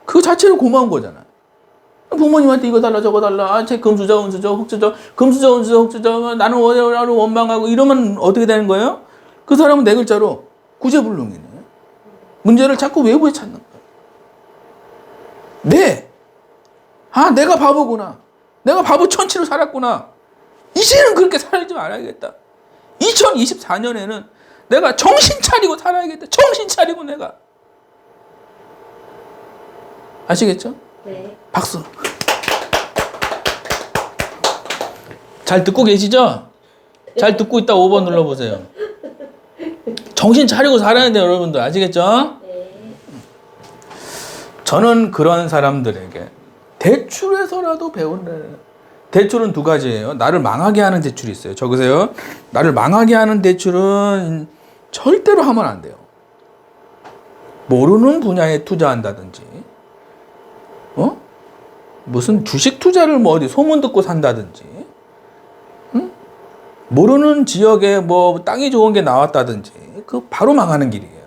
그 자체로 고마운 거잖아. 부모님한테 이거 달라 저거 달라. 아, 쟤 금수저 은수저 흑수저 금수저 은수저 흑수저 나는 원망하고 이러면 어떻게 되는 거예요? 그 사람은 네 글자로 구제불능이네. 문제를 자꾸 외부에 찾는 거예요. 내가 바보구나. 내가 바보 천치로 살았구나. 이제는 그렇게 살지 말아야겠다. 2024년에는 내가 정신 차리고 살아야겠다. 정신 차리고 내가. 아시겠죠? 네. 박수. 잘 듣고 계시죠? 잘 듣고 있다 5번 눌러보세요. 정신 차리고 살아야 돼요, 여러분들. 아시겠죠? 네. 저는 그런 사람들에게 대출에서라도 배운다는. 대출은 두 가지예요. 나를 망하게 하는 대출이 있어요. 적으세요. 나를 망하게 하는 대출은 절대로 하면 안 돼요. 모르는 분야에 투자한다든지, 무슨 주식 투자를 뭐 어디 소문 듣고 산다든지, 모르는 지역에 뭐 땅이 좋은 게 나왔다든지, 그 바로 망하는 길이에요.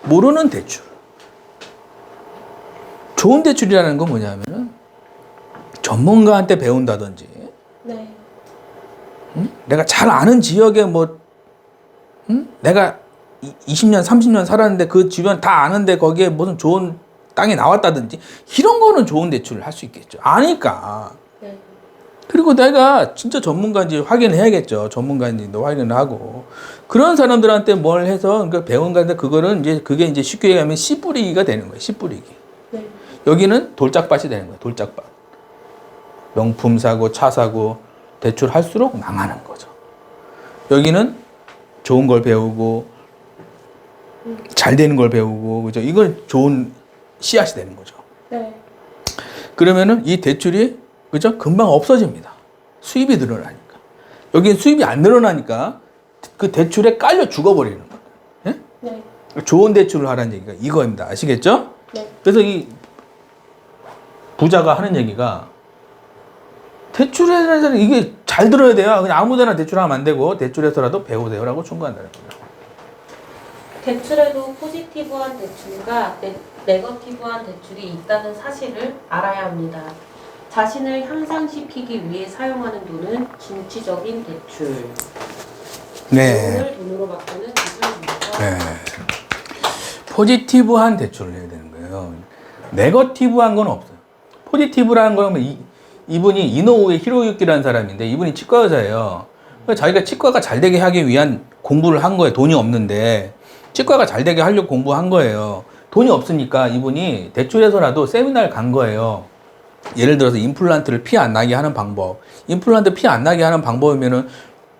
모르는 대출. 좋은 대출이라는 건 뭐냐면은 전문가한테 배운다든지, 네. 내가 잘 아는 지역에 뭐, 내가 20년, 30년 살았는데 그 주변 다 아는데 거기에 무슨 좋은 땅이 나왔다든지, 이런 거는 좋은 대출을 할 수 있겠죠. 아니까. 네. 그리고 내가 진짜 전문가인지 확인해야겠죠. 전문가인지도 확인하고. 그런 사람들한테 뭘 해서 그러니까 배운 건데 그게 이제 쉽게 얘기하면 씨 뿌리기가 되는 거예요. 씨 뿌리기. 네. 여기는 돌짝밭이 되는 거예요. 돌짝밭. 명품 사고, 차 사고, 대출할수록 망하는 거죠. 여기는 좋은 걸 배우고, 잘 되는 걸 배우고, 그죠? 이건 좋은 씨앗이 되는 거죠. 네. 그러면은 이 대출이, 그죠? 금방 없어집니다. 수입이 늘어나니까. 여기는 수입이 안 늘어나니까 그 대출에 깔려 죽어버리는 거예요. 예? 네. 좋은 대출을 하라는 얘기가 이거입니다. 아시겠죠? 네. 그래서 이 부자가 하는 얘기가 대출에 대해서는 이게 잘 들어야 돼요. 그냥 아무데나 대출하면 안 되고 대출해서라도 배우세요라고 충고한다는 거예요. 대출에도 포지티브한 대출과 네거티브한 대출이 있다는 사실을 알아야 합니다. 자신을 향상시키기 위해 사용하는 돈은 진취적인 대출. 네. 돈을 돈으로 바꾸는 기술입니다. 네. 포지티브한 대출을 해야 되는 거예요. 네거티브한 건 없어요. 포지티브라는 거는 이분이 이노우에 히로유키라는 사람인데 이분이 치과 의사예요. 그러니까 자기가 치과가 잘 되게 하기 위한 공부를 한 거예요. 돈이 없는데 치과가 잘 되게 하려고 공부한 거예요. 돈이 없으니까 이분이 대출해서라도 세미나를 간 거예요. 예를 들어서 임플란트를 피 안 나게 하는 방법. 임플란트 피 안 나게 하는 방법이면은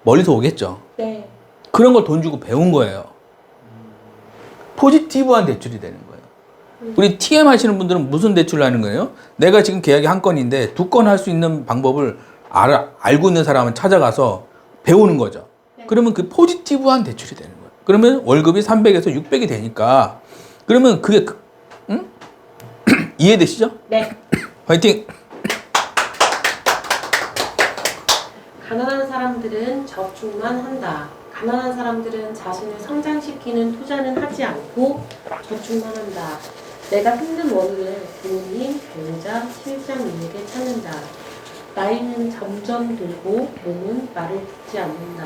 멀리서 오겠죠. 네. 그런 걸 돈 주고 배운 거예요. 포지티브한 대출이 되는 거예요. 우리 TM 하시는 분들은 무슨 대출을 하는 거예요? 내가 지금 계약이 한 건인데 두 건 할 수 있는 방법을 알고 있는 사람은 찾아가서 배우는 거죠. 네. 그러면 그 포지티브한 대출이 되는 거예요. 그러면 월급이 300에서 600이 되니까 그러면 그게 응? 이해되시죠? 네. 화이팅! 가난한 사람들은 저축만 한다. 가난한 사람들은 자신을 성장시키는 투자는 하지 않고 저축만 한다. 내가 힘든 원인을 부모님, 배우자, 실장님에게 찾는다. 나이는 점점 들고 몸은 말을 듣지 않는다.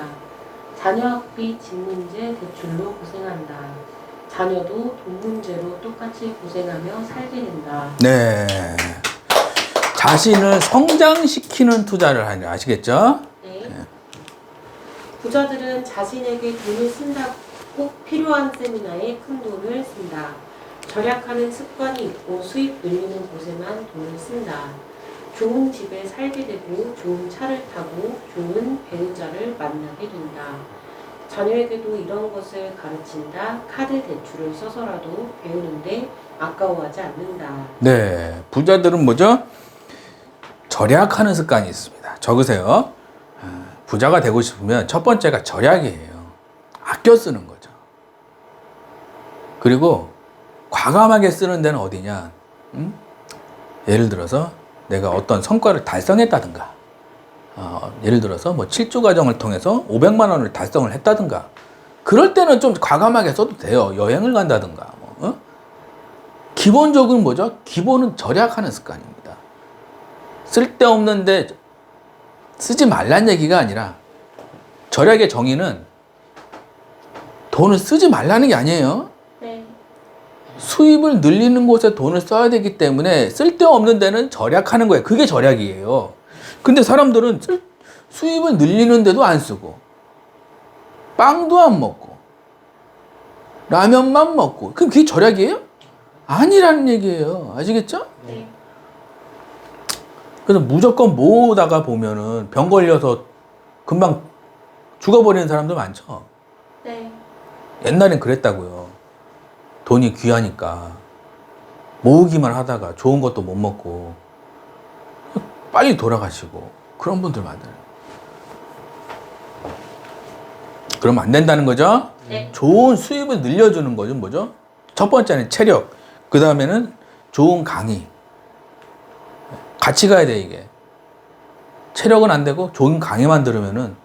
자녀 학비, 집 문제, 대출로 고생한다. 자녀도 돈 문제로 똑같이 고생하며 살게 된다. 네. 자신을 성장시키는 투자를 하는 거 아시겠죠? 네. 부자들은 자신에게 돈을 쓴다고 꼭 필요한 세미나에 큰 돈을 쓴다. 절약하는 습관이 있고 수입 늘리는 곳에만 돈을 쓴다. 좋은 집에 살게 되고 좋은 차를 타고 좋은 배우자를 만나게 된다. 자녀에게도 이런 것을 가르친다. 카드 대출을 써서라도 배우는데 아까워하지 않는다. 네. 부자들은 뭐죠? 절약하는 습관이 있습니다. 적으세요. 부자가 되고 싶으면 첫 번째가 절약이에요. 아껴 쓰는 거죠. 그리고 과감하게 쓰는 데는 어디냐? 예를 들어서 내가 어떤 성과를 달성했다든가, 예를 들어서 뭐 7조 과정을 통해서 500만 원을 달성을 했다든가, 그럴 때는 좀 과감하게 써도 돼요. 여행을 간다든가. 기본적으로 뭐죠? 기본은 절약하는 습관입니다. 쓸데없는데 쓰지 말란 얘기가 아니라 절약의 정의는 돈을 쓰지 말라는 게 아니에요. 네. 수입을 늘리는 곳에 돈을 써야 되기 때문에 쓸데없는 데는 절약하는 거예요. 그게 절약이에요. 근데 사람들은 수입을 늘리는데도 안 쓰고 빵도 안 먹고 라면만 먹고 그럼 그게 절약이에요? 아니라는 얘기예요. 아시겠죠? 네. 그래서 무조건 모으다가 보면은 병 걸려서 금방 죽어버리는 사람도 많죠. 네. 옛날엔 그랬다고요. 돈이 귀하니까 모으기만 하다가 좋은 것도 못 먹고 빨리 돌아가시고 그런 분들 많아요. 그러면 안 된다는 거죠? 네. 좋은 수입을 늘려주는 거죠. 뭐죠? 첫 번째는 체력, 그 다음에는 좋은 강의. 같이 가야 돼, 이게. 체력은 안 되고 좋은 강의만 들으면은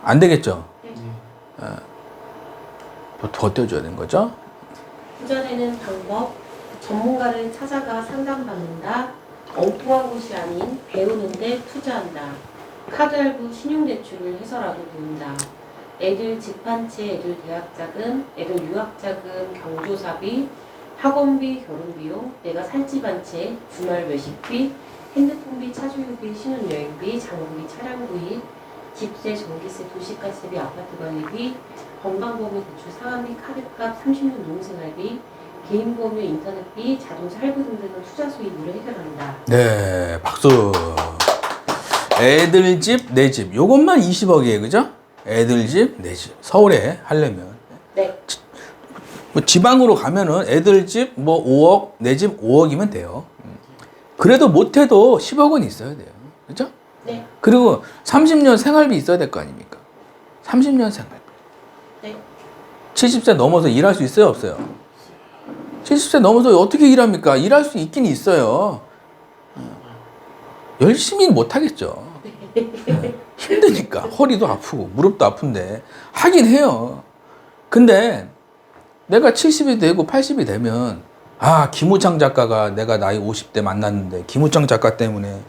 안 되겠죠. 더 떼줘야 되는 거죠. 투자되는 방법, 전문가를 찾아가 상담받는다. 엉뚱한 곳이 아닌 배우는데 투자한다. 카드 할부 신용대출을 해서라도 모은다. 애들 집 한 채, 애들 대학자금, 애들 유학자금, 경조사비, 학원비, 결혼비용, 내가 살 집 한 채, 주말 외식비, 핸드폰비, 차주유비, 신혼여행비, 장원비, 차량구입, 집세, 전기세, 도시가스비, 아파트 관리비, 건강보험료 대출 상환비, 카드값, 30년 노후생활비, 개인보험료, 인터넷비, 자동차 할부 등등은 투자 수입으로 해결한다. 네, 박수. 애들 집, 내 집. 요것만 20억이에요, 그죠? 애들 집, 내 집. 서울에 하려면. 네. 뭐 지방으로 가면은 애들 집 뭐 5억, 내 집 5억이면 돼요. 그래도 못해도 10억은 있어야 돼요. 그죠? 네. 그리고 30년 생활비 있어야 될 거 아닙니까? 30년 생활비. 네. 70세 넘어서 일할 수 있어요, 없어요? 70세 넘어서 어떻게 일합니까? 일할 수 있긴 있어요. 열심히 못 하겠죠. 힘드니까. 허리도 아프고, 무릎도 아픈데. 하긴 해요. 근데 내가 70이 되고 80이 되면, 아, 김우창 작가가 내가 나이 50대 만났는데, 김우창 작가 때문에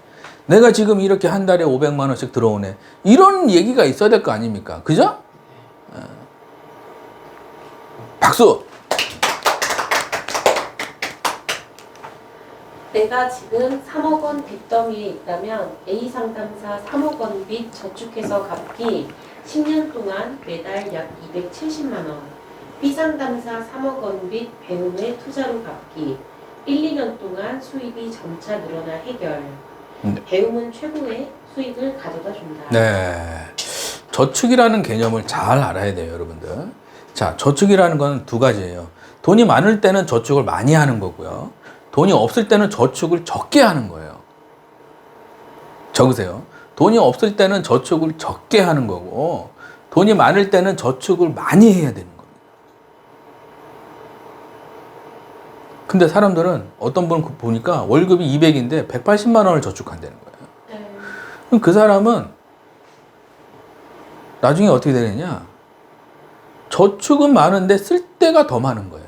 내가 지금 이렇게 한 달에 500만 원씩 들어오네. 이런 얘기가 있어야 될 거 아닙니까? 그죠? 박수! 내가 지금 3억 원 빚더미에 있다면 A 상담사 3억 원 빚 저축해서 갚기 10년 동안 매달 약 270만 원. B 상담사 3억 원 빚 배움에 투자로 갚기 1, 2년 동안 수입이 점차 늘어나 해결. 배움은 최고의 수익을 가져다 준다. 네. 저축이라는 개념을 잘 알아야 돼요, 여러분들. 자, 저축이라는 건 두 가지예요. 돈이 많을 때는 저축을 많이 하는 거고요. 돈이 없을 때는 저축을 적게 하는 거예요. 적으세요. 돈이 없을 때는 저축을 적게 하는 거고, 돈이 많을 때는 저축을 많이 해야 되는 겁니다. 근데 사람들은 어떤 분 보니까 월급이 200인데 180만 원을 저축한다는 거예요. 네. 그럼 그 사람은 나중에 어떻게 되느냐? 저축은 많은데 쓸 때가 더 많은 거예요.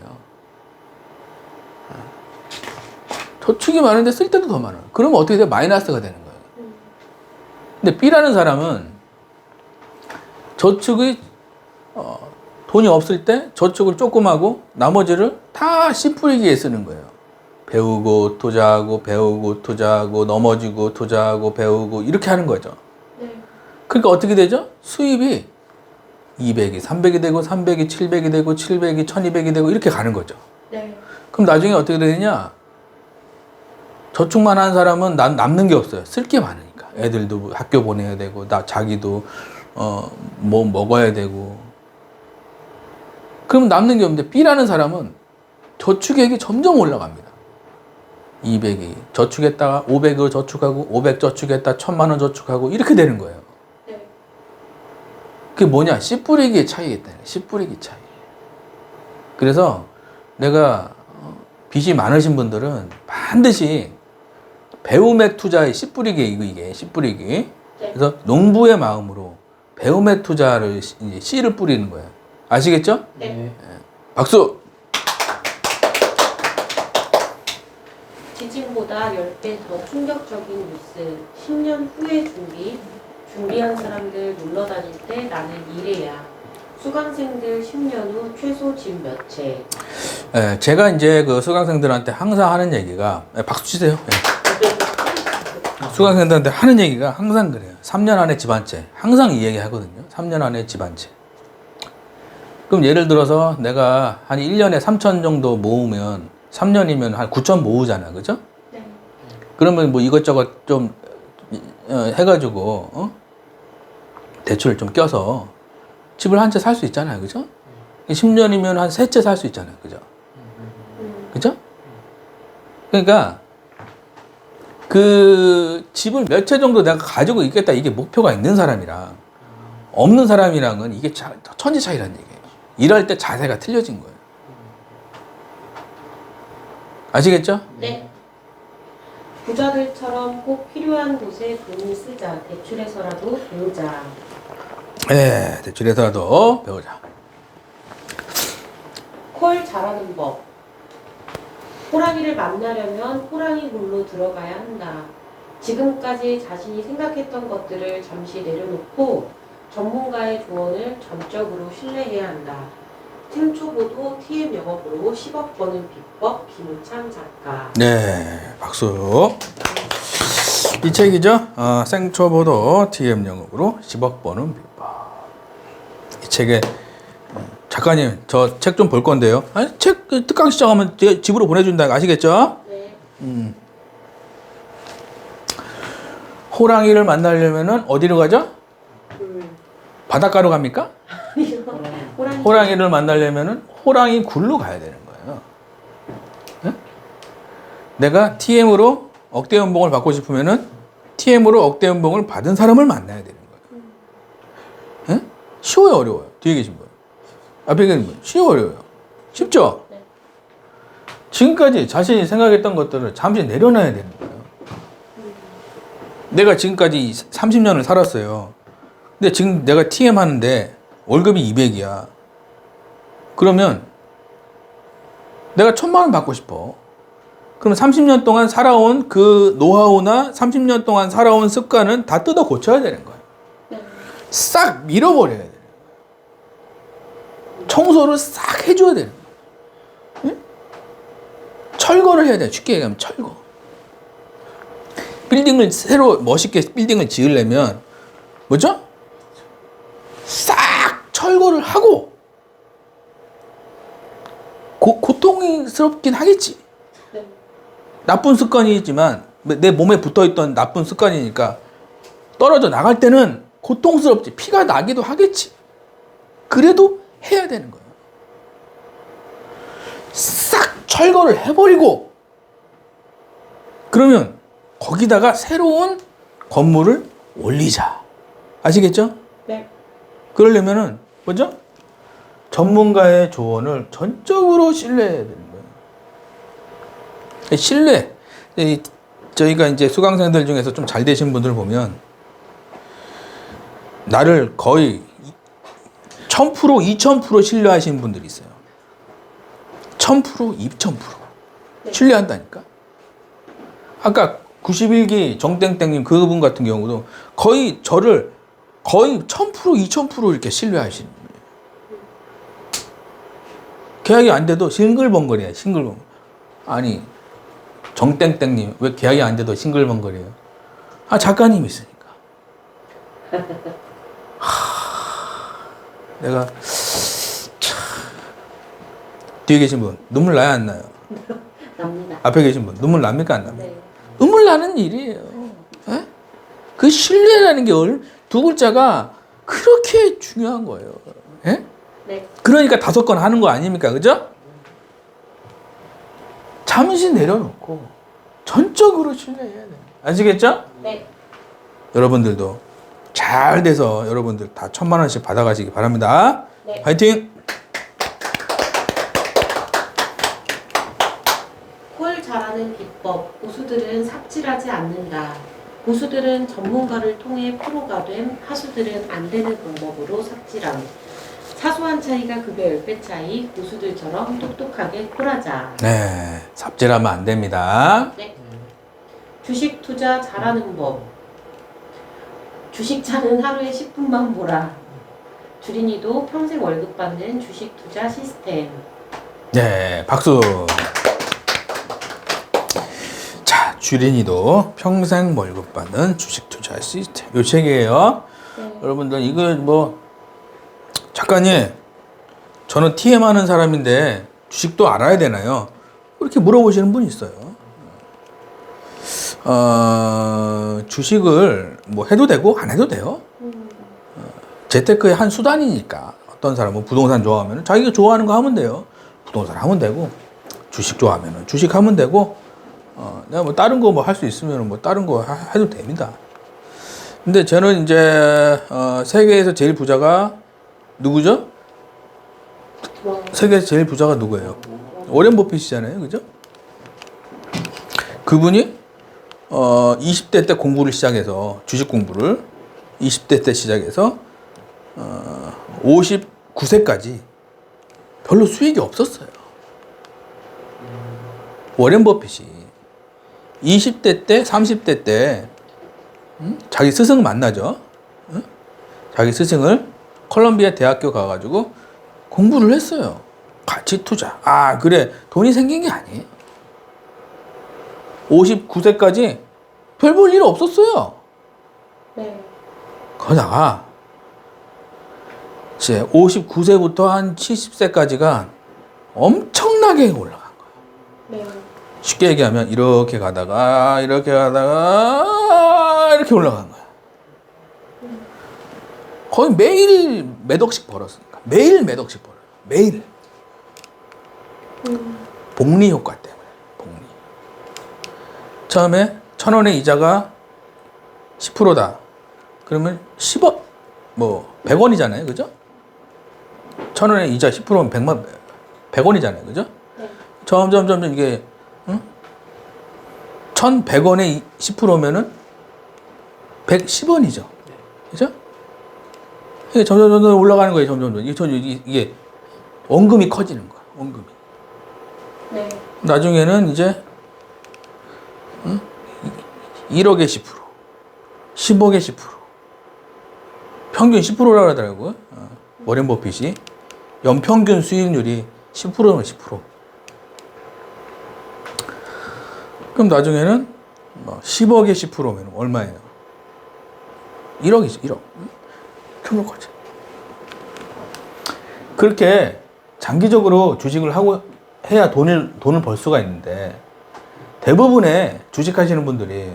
저축이 많은데 쓸 때도 더 많아요. 그러면 어떻게 돼? 마이너스가 되는 거예요. 근데 B라는 사람은 저축이 돈이 없을 때 저축을 조금 하고 나머지를 다 씨 뿌리기에 쓰는 거예요. 배우고 투자하고 배우고 투자하고 넘어지고 투자하고 배우고 이렇게 하는 거죠. 네. 그러니까 어떻게 되죠? 수입이 200이 300이 되고 300이 700이 되고 700이 1200이 되고 이렇게 가는 거죠. 네. 그럼 나중에 어떻게 되느냐? 저축만 한 사람은 남는 게 없어요. 쓸 게 많으니까. 애들도 학교 보내야 되고 자기도 뭐 먹어야 되고. 그럼 남는 게 없는데 B라는 사람은 저축액이 점점 올라갑니다. 200이 저축했다가 500을 저축하고 500 저축했다 1000만 원 저축하고 이렇게 되는 거예요. 네. 그게 뭐냐? 씨 뿌리기의 차이겠다. 씨 뿌리기 차이. 그래서 내가 빚이 많으신 분들은 반드시 배움에 투자의 씨 뿌리기 이게 씨 뿌리기. 네. 그래서 농부의 마음으로 배움에 투자를 이제 씨를 뿌리는 거예요. 아시겠죠? 네. 박수. 지진보다 10배 더 충격적인 뉴스. 10년 후의 준비한 사람들 놀러 다닐 때 나는 이래야. 수강생들 10년 후 최소 집 몇 채. 제가 이제 그 수강생들한테 항상 하는 얘기가 박수 치세요. 수강생들한테 하는 얘기가 항상 그래요. 3년 안에 집 한 채. 항상 이 얘기 하거든요. 3년 안에 집 한 채. 그럼 예를 들어서 내가 한 1년에 3천 정도 모으면 3년이면 한 9천 모으잖아. 그죠? 네. 그러면 뭐 이것저것 좀 해가지고 대출을 좀 껴서 집을 한 채 살 수 있잖아요. 그죠? 10년이면 한 3채 살 수 있잖아요. 그죠? 그죠? 그러니까 그 집을 몇 채 정도 내가 가지고 있겠다 이게 목표가 있는 사람이랑 없는 사람이랑은 이게 천지 차이라는 얘기예요. 일할 때 자세가 틀려진 거예요. 아시겠죠? 네. 부자들처럼 꼭 필요한 곳에 돈을 쓰자. 대출해서라도 배우자. 네, 대출해서라도 배우자. 콜 잘하는 법. 호랑이를 만나려면 호랑이 굴로 들어가야 한다. 지금까지 자신이 생각했던 것들을 잠시 내려놓고 전문가의 조언을 전적으로 신뢰해야 한다. 생초보도 TM 영업으로 10억 버는 비법 김우창 작가. 네, 박수. 이 책이죠. 생초보도 TM 영업으로 10억 버는 비법. 이 책에 작가님 저 책 좀 볼 건데요. 아니, 책 특강 시작하면 집으로 보내준다. 아시겠죠? 네. 호랑이를 만나려면은 어디로 가죠? 바닷가로 갑니까? 호랑이를 만나려면은 호랑이 굴로 가야 되는 거예요. 네? 내가 TM으로 억대 연봉을 받고 싶으면은 TM으로 억대 연봉을 받은 사람을 만나야 되는 거예요. 네? 쉬워요, 어려워요? 뒤에 계신 분. 앞에 계신 분. 쉬워, 어려워요? 쉽죠? 네. 지금까지 자신이 생각했던 것들을 잠시 내려놔야 되는 거예요. 내가 지금까지 30년을 살았어요. 근데 지금 내가 TM 하는데 월급이 200이야. 그러면 내가 1000만 원 받고 싶어. 그럼 30년 동안 살아온 그 노하우나 30년 동안 살아온 습관은 다 뜯어 고쳐야 되는 거예요. 네. 싹 밀어버려야 돼요. 청소를 싹 해줘야 되는 거예요. 응? 철거를 해야 돼요. 쉽게 얘기하면 철거. 빌딩을 새로 멋있게 빌딩을 지으려면 뭐죠? 싹 철거를 하고 고통스럽긴 하겠지. 네. 나쁜 습관이지만 내 몸에 붙어있던 나쁜 습관이니까 떨어져 나갈 때는 고통스럽지. 피가 나기도 하겠지. 그래도 해야 되는 거예요. 싹 철거를 해버리고 그러면 거기다가 새로운 건물을 올리자. 아시겠죠? 네. 그러려면은 뭐죠? 전문가의 조언을 전적으로 신뢰해야 되는 거예요. 신뢰. 저희가 이제 수강생들 중에서 좀 잘 되신 분들 보면 나를 거의 1000%, 2000% 신뢰하시는 분들이 있어요. 1000%, 2000% 신뢰한다니까. 아까 91기 정땡땡님 그분 같은 경우도 거의 저를 거의 1000%, 2000% 이렇게 신뢰하시는 분이에요. 계약이 안 돼도 싱글벙글이에요. 싱글벙글. 아니 정땡땡님 왜 계약이 안 돼도 싱글벙글이에요? 아 작가님 있으니까. 내가 참 뒤에 계신 분 눈물 나야 안 나요? 납니다. 앞에 계신 분 눈물 납니까 안 납니까? 네. 눈물 나는 일이에요. 에? 그 신뢰라는 게 두 글자가 그렇게 중요한 거예요. 에? 네. 그러니까 5건 하는 거 아닙니까? 그죠? 잠시 내려놓고 전적으로 신뢰해야 돼요. 아시겠죠? 네. 여러분들도 잘 돼서 여러분들 다 1000만 원씩 받아가시기 바랍니다. 네. 화이팅! 꼴 잘하는 비법. 고수들은 삽질하지 않는다. 고수들은 전문가를 통해 프로가 됨. 하수들은 안 되는 방법으로 삽질함. 사소한 차이가 급여 10배 차이. 고수들처럼 똑똑하게 콜하자. 네, 삽질하면 안 됩니다. 네. 주식 투자 잘하는 법. 주식차는 하루에 10분만 보라. 주린이도 평생 월급 받는 주식 투자 시스템. 네, 박수. 자, 주린이도 평생 월급 받는 주식 투자 시스템. 요 책이에요. 네. 여러분들 이거 뭐 작가님, 저는 TM 하는 사람인데 주식도 알아야 되나요? 이렇게 물어보시는 분이 있어요. 주식을 뭐 해도 되고 안 해도 돼요. 재테크의 한 수단이니까. 어떤 사람은 부동산 좋아하면 자기가 좋아하는 거 하면 돼요. 부동산 하면 되고, 주식 좋아하면 주식 하면 되고, 내가 뭐 다른 거 뭐 할 수 있으면 뭐 다른 거 해도 됩니다. 근데 저는 이제 세계에서 제일 부자가 누구죠? 세계에서 제일 부자가 누구예요? 워렌 버핏이잖아요, 그죠? 그분이 20대 때 공부를 시작해서 주식 공부를 20대 때 시작해서 59세까지 별로 수익이 없었어요. 워렌 버핏이 20대 때, 30대 때 자기 스승 만나죠. 자기 스승을 컬럼비아 대학교 가가지고 공부를 했어요. 가치 투자. 아, 그래. 돈이 생긴 게 아니에요. 59세까지 별 볼 일 없었어요. 네. 그러다가 이제 59세부터 한 70세까지가 엄청나게 올라간 거예요. 네. 쉽게 얘기하면 이렇게 가다가 이렇게 올라간 거야. 거의 매일 몇 억씩 벌었으니까. 매일 몇 억씩 벌어요. 매일. 복리 효과 때문에. 복리. 처음에 1,000원의 이자가 10%다. 그러면 10억, 뭐 100원이잖아요. 그죠? 1,000원의 이자 10%면 100원이잖아요. 그죠? 네. 점점 이게 1,100원에 10%면은 110원이죠. 그죠? 이게 점점 올라가는 거예요. 점점. 이게 원금이 커지는 거야. 원금이. 네. 나중에는 이제 1억에 10%, 10억에 10%, 평균 10%라고 하더라고요. 워렌 버핏이 연평균 수익률이 10%면 10%. 그럼 나중에는 10억에 10%면 얼마예요? 1억이죠, 1억. 그런 거지. 그렇게 장기적으로 주식을 하고 해야 돈을 벌 수가 있는데, 대부분의 주식하시는 분들이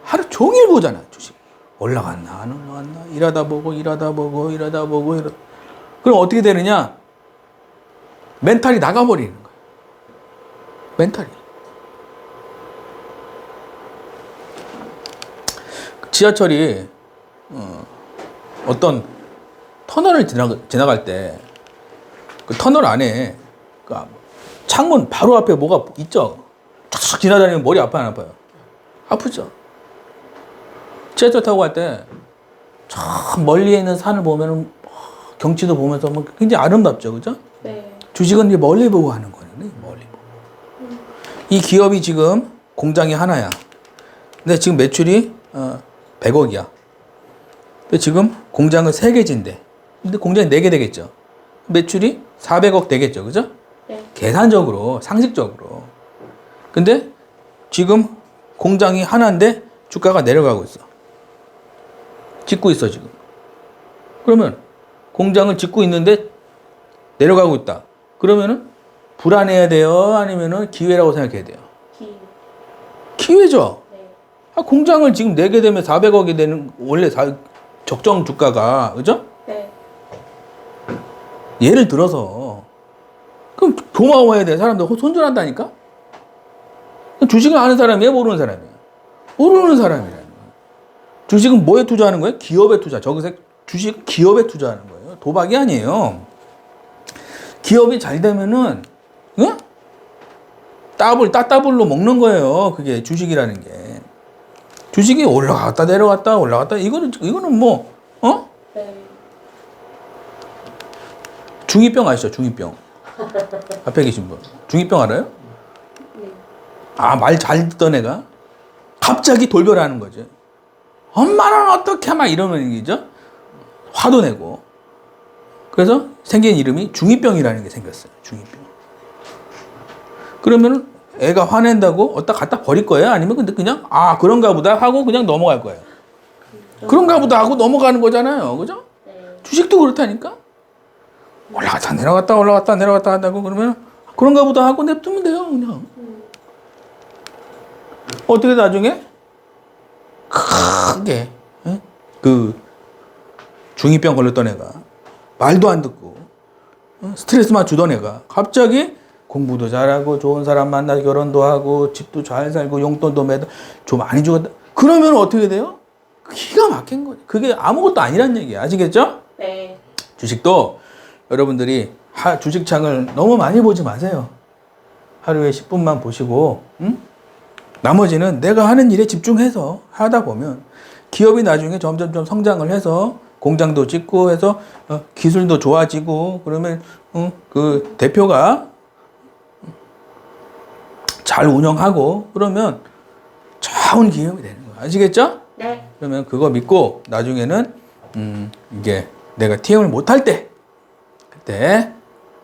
하루 종일 보잖아, 주식. 올라갔나, 안 올라갔나, 일하다 보고. 그럼 어떻게 되느냐? 멘탈이 나가버리는 거야. 멘탈이. 지하철이 어떤 터널을 지나갈 때 그 터널 안에 그 창문 바로 앞에 뭐가 있죠? 쫙 지나다니면 머리 아파요, 안 아파요? 아프죠. 지하철 타고 갈 때 저 멀리에 있는 산을 보면은 경치도 보면서 뭐 굉장히 아름답죠, 그죠? 네. 주식은 이제 멀리 보고 하는 거예요, 멀리 보고. 이 기업이 지금 공장이 하나야. 근데 지금 매출이 100억이야. 근데 지금 공장은 3개 진대. 근데 공장이 4개 되겠죠. 매출이 400억 되겠죠, 그죠? 네. 계산적으로, 상식적으로. 근데 지금 공장이 하나인데 주가가 내려가고 있어. 짓고 있어, 지금. 그러면 공장을 짓고 있는데 내려가고 있다. 그러면은 불안해야 돼요? 아니면은 기회라고 생각해야 돼요? 기회죠. 네. 공장을 지금 내게 되면 400억이 되는, 원래 적정 주가가, 그죠? 네. 예를 들어서, 그럼 고마워해야 돼. 사람들 손절한다니까? 주식을 아는 사람이야, 모르는 사람이야? 모르는 사람이라는 거야. 주식은 뭐에 투자하는 거예요? 기업에 투자. 저기서 주식 기업에 투자하는 거예요. 도박이 아니에요. 기업이 잘 되면은, 응? 따블로 먹는 거예요. 그게 주식이라는 게. 주식이 올라갔다 내려갔다. 이거는 뭐, 네. 중이병 아시죠? 중이병. 앞에 계신 분. 중이병 알아요? 네. 말 잘 듣던 애가 갑자기 돌변하는 거지. 엄마는 어떻게 막 이러는 얘기죠. 화도 내고. 그래서 생긴 이름이 중이병이라는 게 생겼어요. 중이병. 그러면은 애가 화낸다고 어디다 갖다 버릴 거예요? 아니면 근데 그냥 그런가 보다 하고 그냥 넘어갈 거예요. 그런가 보다 하고 넘어가는 거잖아요. 그죠? 네. 주식도 그렇다니까. 올라갔다 내려갔다 한다고 그러면 그런가 보다 하고 냅두면 돼요. 그냥. 어떻게 나중에 크게 그 중이병 걸렸던 애가 말도 안 듣고 스트레스만 주던 애가 갑자기 공부도 잘하고 좋은 사람 만나서 결혼도 하고 집도 잘 살고 용돈도 매달 좀 많이 주겠다. 그러면 어떻게 돼요? 기가 막힌 거지. 그게 아무것도 아니란 얘기야. 아시겠죠? 네. 주식도 여러분들이 주식창을 너무 많이 보지 마세요. 하루에 10분만 보시고 나머지는 내가 하는 일에 집중해서 하다 보면 기업이 나중에 점점 성장을 해서 공장도 짓고 해서 기술도 좋아지고 그러면 그 대표가 잘 운영하고 그러면 좋은 기업이 되는 거야. 아시겠죠? 네. 그러면 그거 믿고 나중에는 이게 내가 TM을 못할 때 그때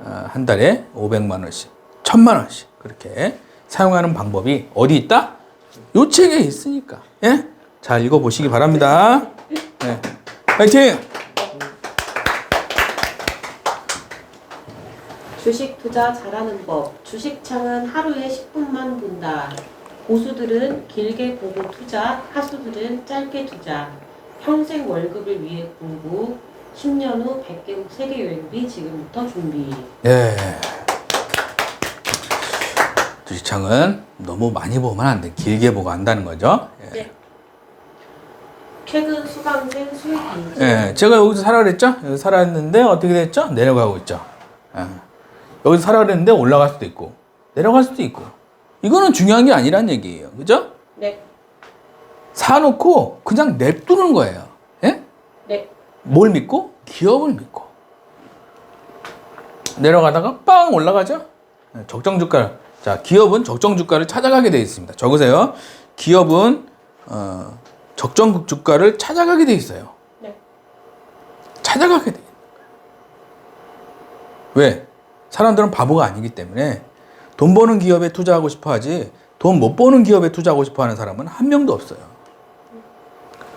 한 달에 500만 원씩 1000만 원씩 그렇게 사용하는 방법이 어디 있다? 요 책에 있으니까. 예? 잘 읽어보시기 바랍니다. 네. 파이팅! 주식 투자 잘하는 법. 주식창은 하루에 10분만 본다. 고수들은 길게 보고 투자, 하수들은 짧게 투자. 평생 월급을 위해 공부. 10년 후 100개국 세계 여행비 지금부터 준비. 예. 주식창은 너무 많이 보면 안 돼. 길게 보고 한다는 거죠. 예. 네. 최근 수강생 수익 인증. 예. 제가 여기서 살아 그랬죠? 여기 살았는데 어떻게 됐죠? 내려가고 있죠. 예. 여기서 살아 그랬는데 올라갈 수도 있고 내려갈 수도 있고. 이거는 중요한 게 아니란 얘기예요. 그죠? 네. 사놓고 그냥 냅두는 거예요. 예? 네. 뭘 믿고? 기업을 믿고. 내려가다가 빵 올라가죠? 적정 주가. 자, 기업은 적정 주가를 찾아가게 되어 있습니다. 적으세요. 기업은 적정 주가를 찾아가게 되어 있어요. 네. 찾아가게 돼. 왜? 사람들은 바보가 아니기 때문에 돈 버는 기업에 투자하고 싶어 하지 돈 못 버는 기업에 투자하고 싶어 하는 사람은 한 명도 없어요.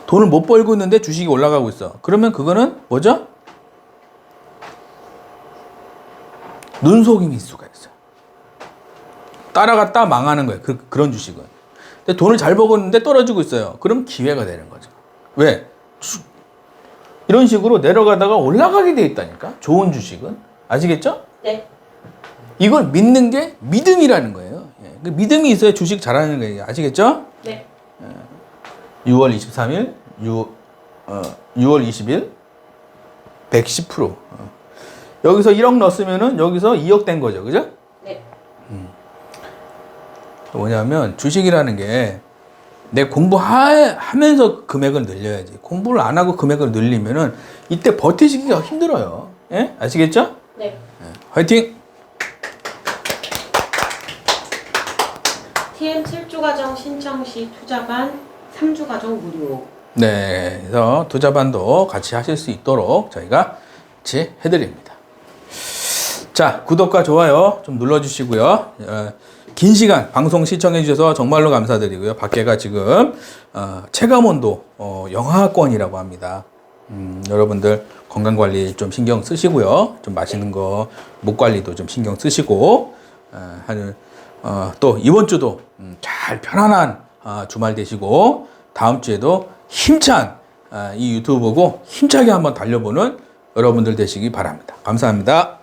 돈을 못 벌고 있는데 주식이 올라가고 있어. 그러면 그거는 뭐죠? 눈속임일 수가 있어요. 따라갔다 망하는 거예요. 그런 주식은. 근데 돈을 잘 벌고 있는데 떨어지고 있어요. 그럼 기회가 되는 거죠. 왜? 이런 식으로 내려가다가 올라가게 돼 있다니까. 좋은 주식은. 아시겠죠? 네. 이걸 믿는 게 믿음이라는 거예요. 예. 그 믿음이 있어야 주식 잘하는 거예요. 아시겠죠? 네. 6월 23일, 6월 20일, 110%. 여기서 1억 넣었으면은 여기서 2억 된 거죠. 그죠? 네. 뭐냐면 주식이라는 게 내 공부하면서 금액을 늘려야지. 공부를 안 하고 금액을 늘리면은 이때 버티시기가 힘들어요. 예? 아시겠죠? 네. 화이팅! TM 7주 과정 신청 시 투자반 3주 과정 무료. 네, 그래서 투자반도 같이 하실 수 있도록 저희가 같이 해드립니다. 자, 구독과 좋아요 좀 눌러주시고요. 긴 시간 방송 시청해 주셔서 정말로 감사드리고요. 밖에가 지금 체감온도 영하권이라고 합니다. 여러분들 건강관리 좀 신경 쓰시고요. 좀 맛있는 거, 목 관리도 좀 신경 쓰시고 또 이번 주도 잘 편안한 주말 되시고 다음 주에도 힘찬 이 유튜브 보고 힘차게 한번 달려보는 여러분들 되시기 바랍니다. 감사합니다.